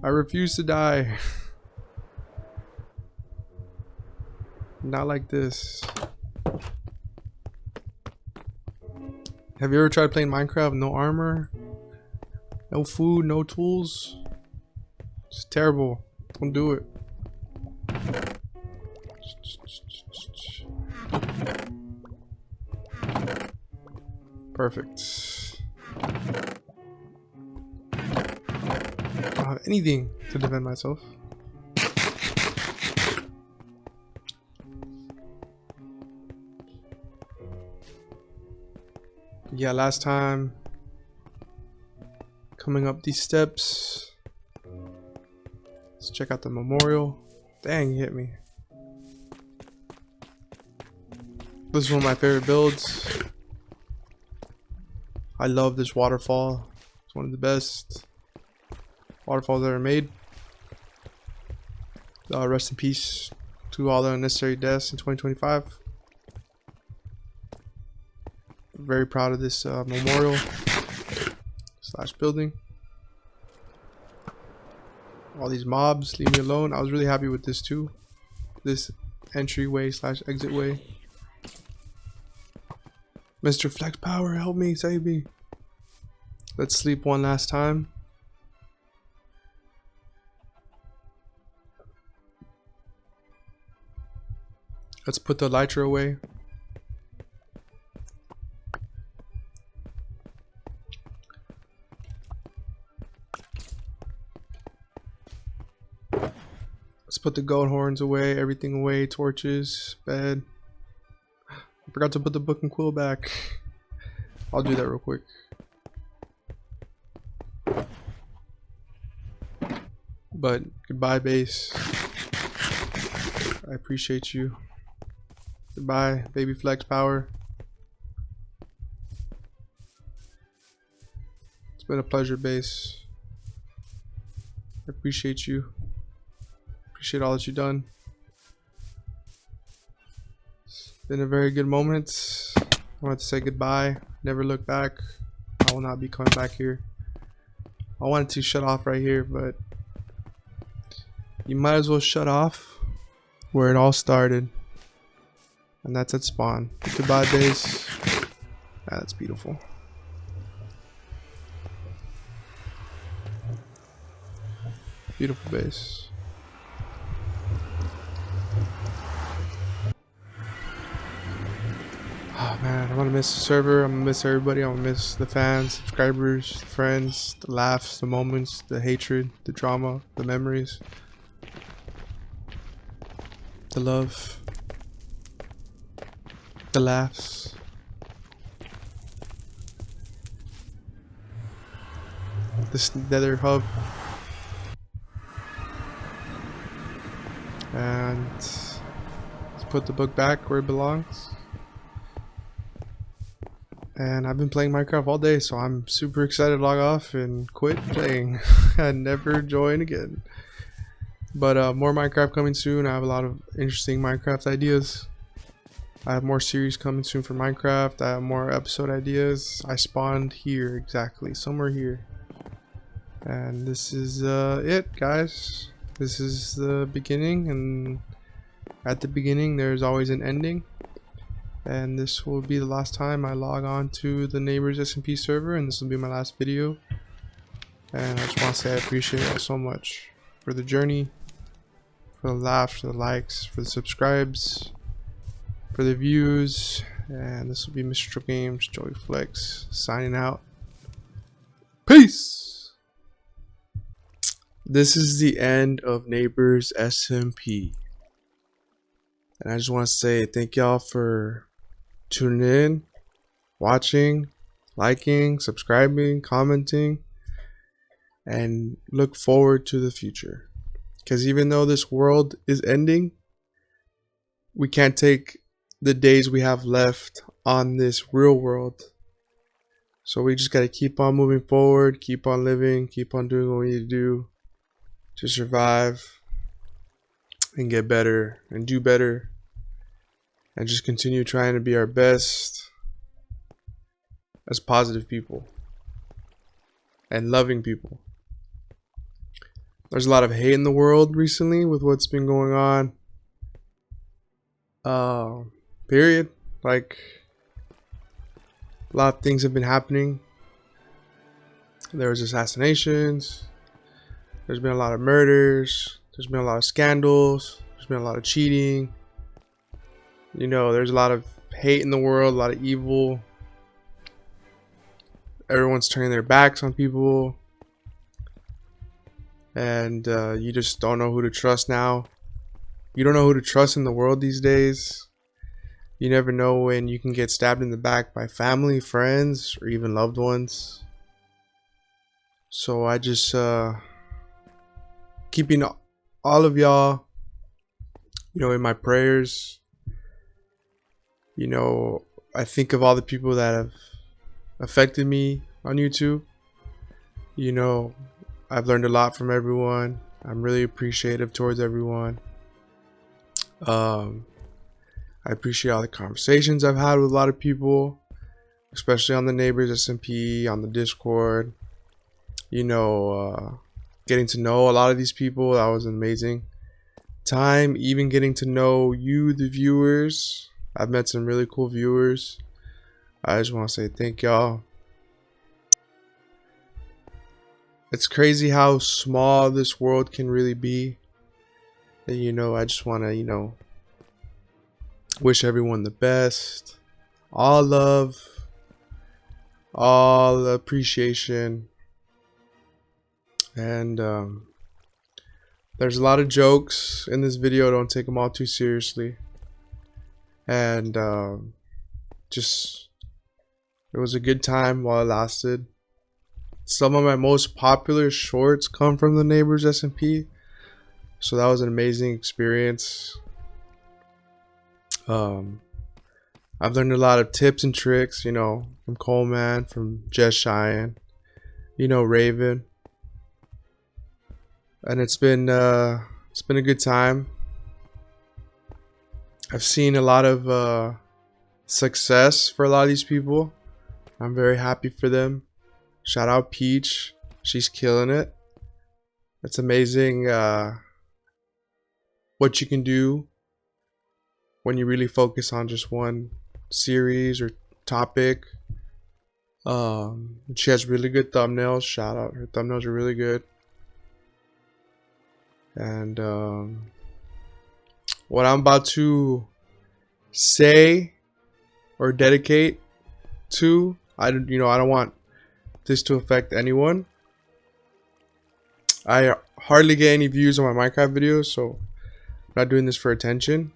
I refuse to die. Not like this. Have you ever tried playing Minecraft with no armor? No food, no tools? It's terrible. Don't do it. Perfect. I don't have anything to defend myself. Yeah, last time coming up these steps. Let's check out the memorial. Dang, he hit me. This is one of my favorite builds. I love this waterfall. It's one of the best waterfalls ever made. Rest in peace to all the unnecessary deaths in 2025. Very proud of this memorial slash building. All these mobs, leave me alone. I was really happy with this too. This entryway slash exit way. Mr. Flex Power, help me, save me. Let's sleep one last time. Let's put the elytra away. Let's put the goat horns away, everything away, torches, bed. I forgot to put the book and quill back. I'll do that real quick. But goodbye, base. I appreciate you. Goodbye, baby Flex Power. It's been a pleasure, base. I appreciate you. Appreciate all that you've done. It's been a very good moment. I wanted to say goodbye. Never look back. I will not be coming back here. I wanted to shut off right here, but you might as well shut off where it all started. And that's at spawn. Goodbye, base. That's beautiful. Beautiful base. Oh man, I'm gonna miss the server. I'm gonna miss everybody. I'm gonna miss the fans, subscribers, the friends, the laughs, the moments, the hatred, the drama, the memories, the love, the laughs. This nether hub. And let's put the book back where it belongs. And I've been playing Minecraft all day, so I'm super excited to log off and quit playing and never join again. But more Minecraft coming soon. I have a lot of interesting Minecraft ideas. I have more series coming soon for Minecraft. I have more episode ideas. I spawned here, exactly, somewhere here. And this is it, guys. This is the beginning, and at the beginning there's always an ending. And this will be the last time I log on to the Neighbors SMP server, and this will be my last video. And I just want to say I appreciate y'all so much for the journey, for the laughs, for the likes, for the subscribes, for the views. And this will be Mr. Games, Joey Flex, signing out. Peace! This is the end of Neighbors SMP. And I just want to say thank y'all for tuning in, watching, liking, subscribing, commenting, and look forward to the future. Because even though this world is ending, we can't take the days we have left on this real world. So we just got to keep on moving forward, keep on living, keep on doing what we need to do to survive and get better and do better. And just continue trying to be our best as positive people and loving people. There's a lot of hate in the world recently with what's been going on. Period. Like, a lot of things have been happening. There was assassinations. There's been a lot of murders. There's been a lot of scandals. There's been a lot of cheating. You know, there's a lot of hate in the world, a lot of evil. Everyone's turning their backs on people. And you just don't know who to trust now. You don't know who to trust in the world these days. You never know when you can get stabbed in the back by family, friends, or even loved ones. So I just keeping all of y'all, in my prayers. I think of all the people that have affected me on YouTube. I've learned a lot from everyone. I'm really appreciative towards everyone. I appreciate all the conversations I've had with a lot of people, especially on the Neighbors SMP, on the Discord. Getting to know a lot of these people, that was an amazing time. Even getting to know you, the viewers. I've met some really cool viewers. I just want to say thank y'all. It's crazy how small this world can really be. And, I just want to, wish everyone the best. All love. All appreciation. And there's a lot of jokes in this video. Don't take them all too seriously. And it was a good time while it lasted. Some of my most popular shorts come from the Neighbors SMP, so that was an amazing experience. I've learned a lot of tips and tricks, from Coleman, from Jess Cheyenne, Raven, and it's been a good time. I've seen a lot of success for a lot of these people. I'm very happy for them. Shout out Peach, she's killing it. It's amazing what you can do when you really focus on just one series or topic. She has really good thumbnails. Shout out, her thumbnails are really good. And what I'm about to say or dedicate to, I don't want this to affect anyone. I hardly get any views on my Minecraft videos, so I'm not doing this for attention.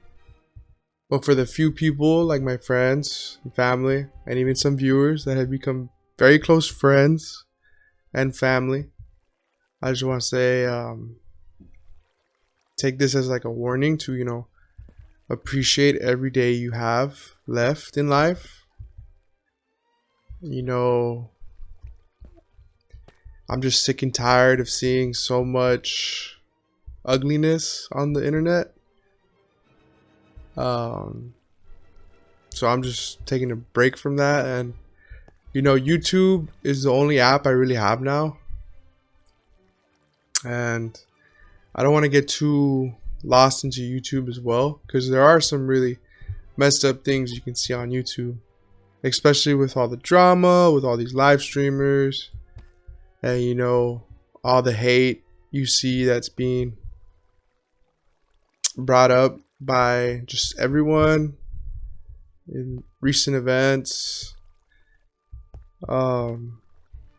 But for the few people, like my friends and family, and even some viewers that have become very close friends and family, I just want to say, take this as like a warning to, appreciate every day you have left in life. I'm just sick and tired of seeing so much ugliness on the internet. So I'm just taking a break from that, and YouTube is the only app I really have now, and I don't want to get too lost into YouTube as well, because there are some really messed up things you can see on YouTube, especially with all the drama, with all these live streamers, and all the hate you see that's being brought up by just everyone in recent events,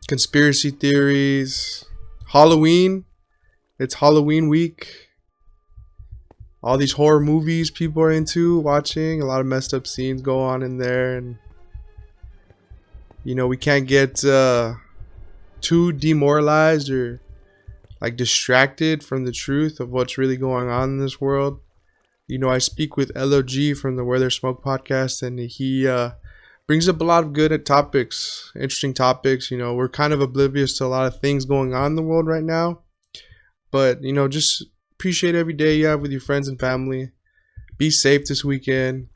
conspiracy theories, Halloween. It's Halloween week. All these horror movies people are into watching, a lot of messed up scenes go on in there, and we can't get too demoralized or like distracted from the truth of what's really going on in this world. I speak with LOG from the Where There's Smoke podcast, and he brings up a lot of good topics, interesting topics. We're kind of oblivious to a lot of things going on in the world right now, but just appreciate every day you have with your friends and family. Be safe this weekend.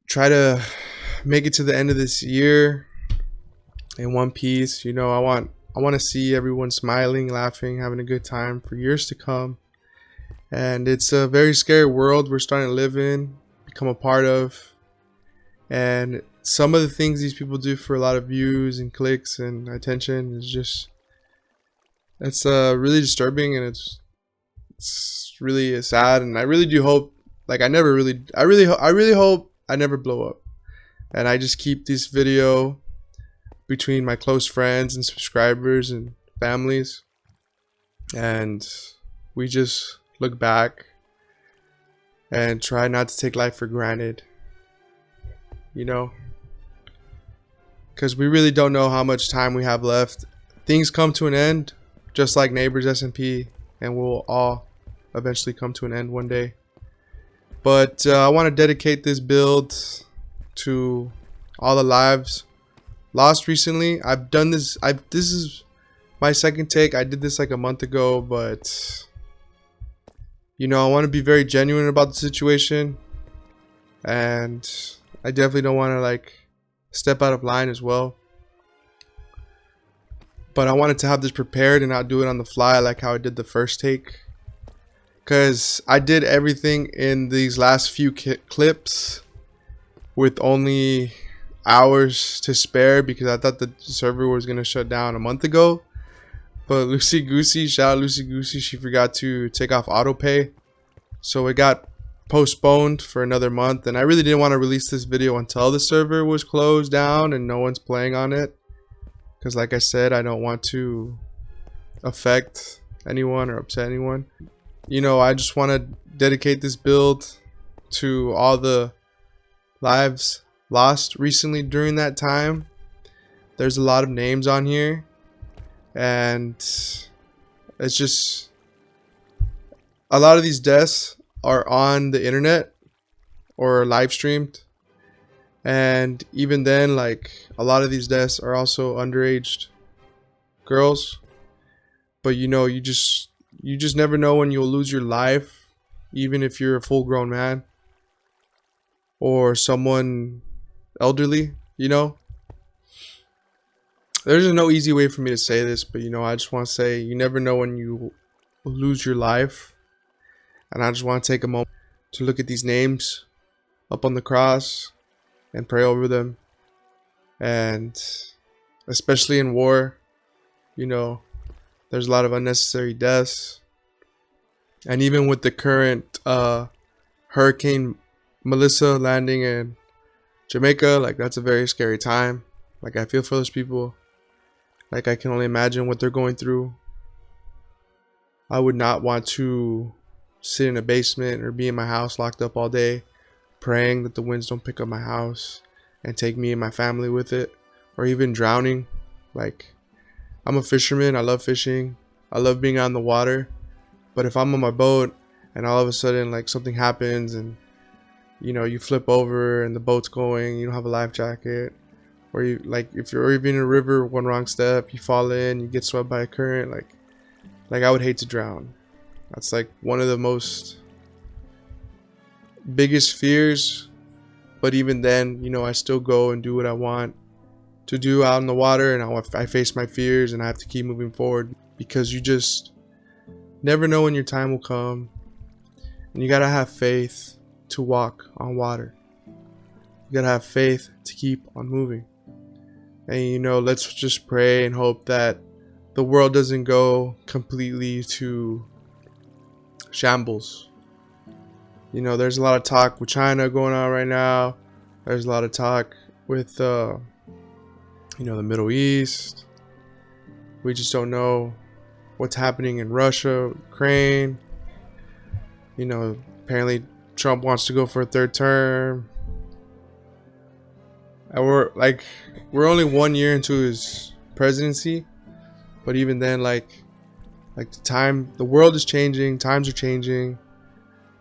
Try to make it to the end of this year in one piece. I want to see everyone smiling, laughing, having a good time for years to come. And it's a very scary world we're starting to live in, become a part of. And some of the things these people do for a lot of views and clicks and attention is just, it's really disturbing, and it's really sad. And I really do hope, like I really hope I never blow up, and I just keep this video between my close friends and subscribers and families, and we just look back and try not to take life for granted. you know, because we really don't know how much time we have left. Things come to an end, just like Neighbors SMP, and we'll all eventually come to an end one day. But I want to dedicate this build to all the lives lost recently. I've done this. This is my second take. I did this like a month ago, but you know, I want to be very genuine about the situation, and I definitely don't want to like step out of line as well. But I wanted to have this prepared and not do it on the fly like how I did the first take, because I did everything in these last few clips with only hours to spare, because I thought the server was gonna shut down a month ago. But Lucy Goosey, shout out Lucy Goosey, she forgot to take off auto pay, so it got postponed for another month. And I really didn't want to release this video until the server was closed down and no one's playing on it, because like I said, I don't want to affect anyone or upset anyone. You know, I just want to dedicate this build to all the lives lost recently during that time. There's a lot of names on here, and it's just a lot of these deaths are on the internet or live streamed, and even then, like, a lot of these deaths are also underage girls. But you know, you just never know when you'll lose your life, even if you're a full-grown man or someone elderly. You know, there's no easy way for me to say this, but you know, I just want to say you never know when you lose your life. And I just want to take a moment to look at these names up on the cross and pray over them. And especially in war, you know, there's a lot of unnecessary deaths. And even with the current Hurricane Melissa landing in Jamaica, like, that's a very scary time. Like, I feel for those people. Like, I can only imagine what they're going through. I would not want to sit in a basement or be in my house locked up all day praying that the winds don't pick up my house and take me and my family with it, or even drowning. Like, I'm a fisherman. I love fishing. I love being on the water. But if I'm on my boat and all of a sudden, like, something happens and, you know, you flip over and the boat's going, you don't have a life jacket, or you, like, if you're even in a river, one wrong step, you fall in, you get swept by a current, like I would hate to drown. That's like one of the most biggest fears. But even then, you know, I still go and do what I want to do out in the water, and I face my fears, and I have to keep moving forward, because you just never know when your time will come, and you gotta have faith to walk on water. You gotta have faith to keep on moving. And you know, let's just pray and hope that the world doesn't go completely to shambles. You know, there's a lot of talk with China going on right now. There's a lot of talk with you know, the Middle East. We just don't know what's happening in Russia, Ukraine. You know, apparently Trump wants to go for a third term, and we're only 1 year into his presidency. But even then, like the world is changing, times are changing,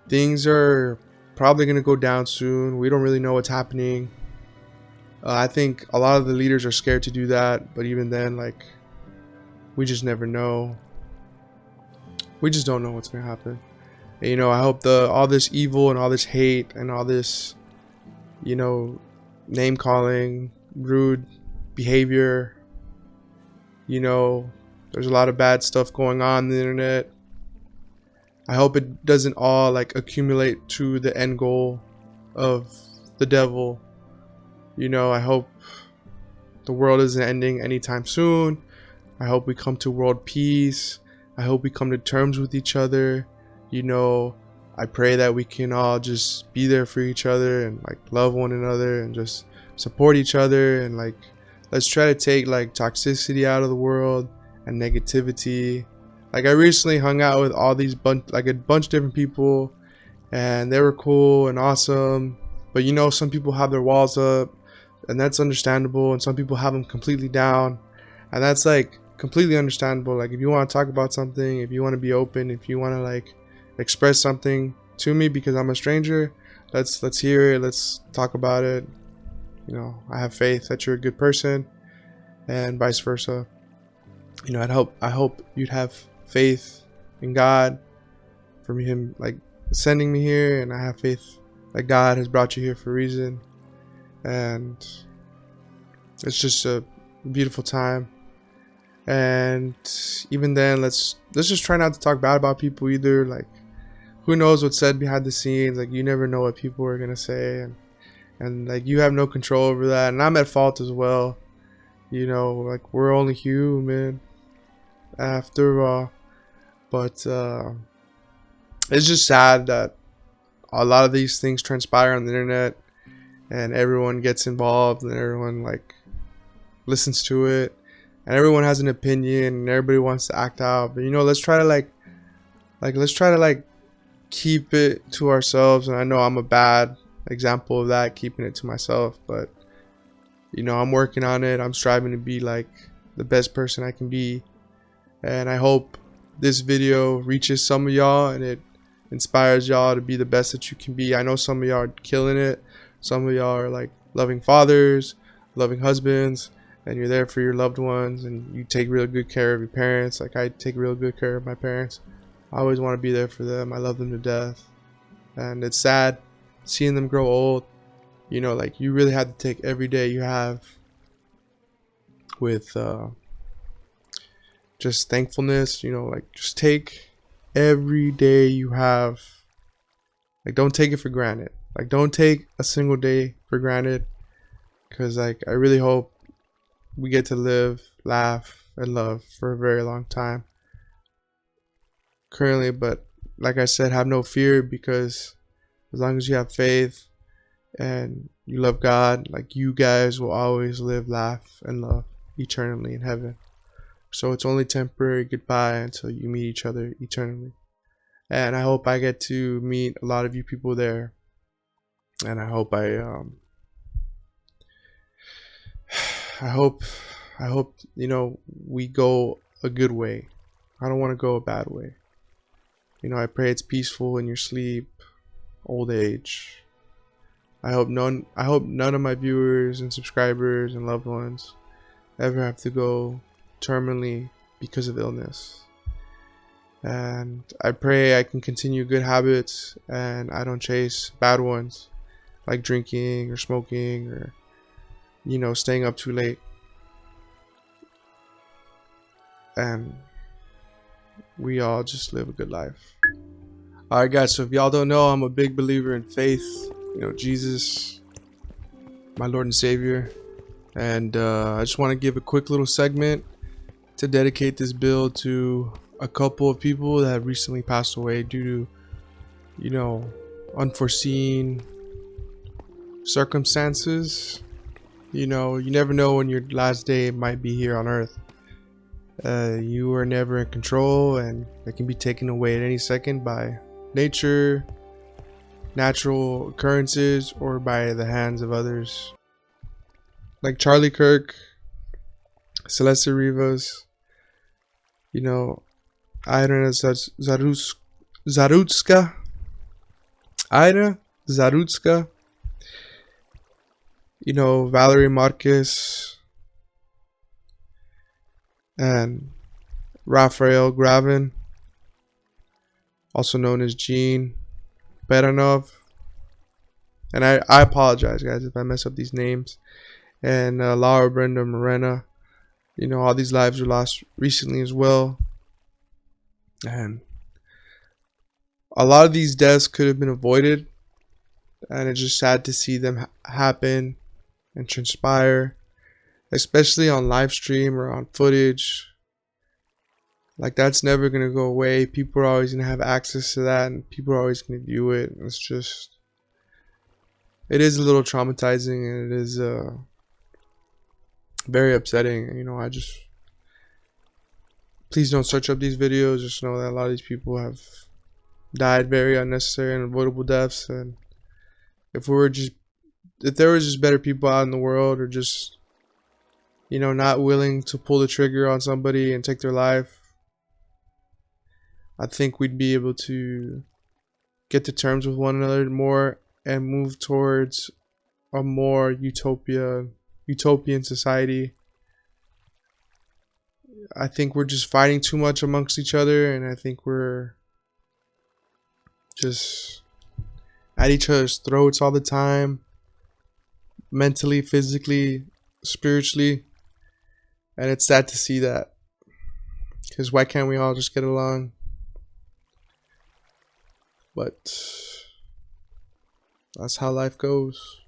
things are probably gonna go down soon. We don't really know what's happening. I think a lot of the leaders are scared to do that, but even then, like, we just never know. We just don't know what's gonna happen. And, you know, I hope all this evil and all this hate and all this, you know, name calling, rude behavior, you know, there's a lot of bad stuff going on the internet. I hope it doesn't all, like, accumulate to the end goal of the devil. You know, I hope the world isn't ending anytime soon. I hope we come to world peace. I hope we come to terms with each other. You know, I pray that we can all just be there for each other and, like, love one another and just support each other, and, like, let's try to take, like, toxicity out of the world and negativity. Like, I recently hung out with all these a bunch of different people, and they were cool and awesome, But you know, some people have their walls up, and that's understandable, and some people have them completely down, and that's like completely understandable. Like, if you want to talk about something, if you want to be open, if you want to like express something to me because I'm a stranger, let's hear it, let's talk about it. You know, I have faith that you're a good person, and vice versa. You know, I hope you'd have faith in God for him like sending me here, and I have faith that God has brought you here for a reason, and it's just a beautiful time. And even then, let's just try not to talk bad about people either. Like, who knows what's said behind the scenes? Like, you never know what people are gonna say, and like, you have no control over that, and I'm at fault as well. You know, like, we're only human after all. But it's just sad that a lot of these things transpire on the internet, and everyone gets involved, and everyone like listens to it, and everyone has an opinion, and everybody wants to act out. But you know, let's try to keep it to ourselves. And I know I'm a bad example of that, keeping it to myself, but you know, I'm working on it. I'm striving to be like the best person I can be, and I hope this video reaches some of y'all and it inspires y'all to be the best that you can be. I know some of y'all are killing it. Some of y'all are like loving fathers, loving husbands, and you're there for your loved ones, and you take real good care of your parents. Like, I take real good care of my parents. I always want to be there for them. I love them to death, and it's sad seeing them grow old. You know, like, you really have to take every day you have with just thankfulness. You know, like, just take every day you have. Like, don't take it for granted. Like, don't take a single day for granted, because like, I really hope we get to live, laugh, and love for a very long time currently. But like I said, have no fear, because as long as you have faith and you love God, like, you guys will always live, laugh, and love eternally in heaven. So it's only temporary goodbye until you meet each other eternally. And I hope I get to meet a lot of you people there, and I hope I hope you know, we go a good way. I don't want to go a bad way. You know, I pray it's peaceful in your sleep, old age. I hope none of my viewers and subscribers and loved ones ever have to go terminally because of illness. And I pray I can continue good habits and I don't chase bad ones, like drinking or smoking or, you know, staying up too late. And we all just live a good life. Alright guys, so if y'all don't know, I'm a big believer in faith. You know, Jesus, my Lord and Savior. And I just want to give a quick little segment to dedicate this build to a couple of people that have recently passed away due to, you know, unforeseen circumstances. You know, you never know when your last day might be here on earth. You are never in control, and it can be taken away at any second by nature, natural occurrences, or by the hands of others. Like Charlie Kirk, Celeste Rivas, you know, Ira Zarutska, you know, Valerie Marquez, and Rafael Gravin, also known as Gene Beranov. And I apologize, guys, if I mess up these names. And Laura Brenda Morena. You know, all these lives were lost recently as well. And a lot of these deaths could have been avoided. And it's just sad to see them happen and transpire, especially on live stream or on footage. Like, that's never going to go away. People are always going to have access to that, and people are always going to view it. It's just, it is a little traumatizing, and it is very upsetting. You know, please don't search up these videos. Just know that a lot of these people have died very unnecessary and avoidable deaths. And if we were just if there was just better people out in the world, or just, you know, not willing to pull the trigger on somebody and take their life, I think we'd be able to get to terms with one another more and move towards a more utopian society. I think we're just fighting too much amongst each other, and I think we're just at each other's throats all the time, mentally, physically, spiritually, and it's sad to see that, because why can't we all just get along? But that's how life goes.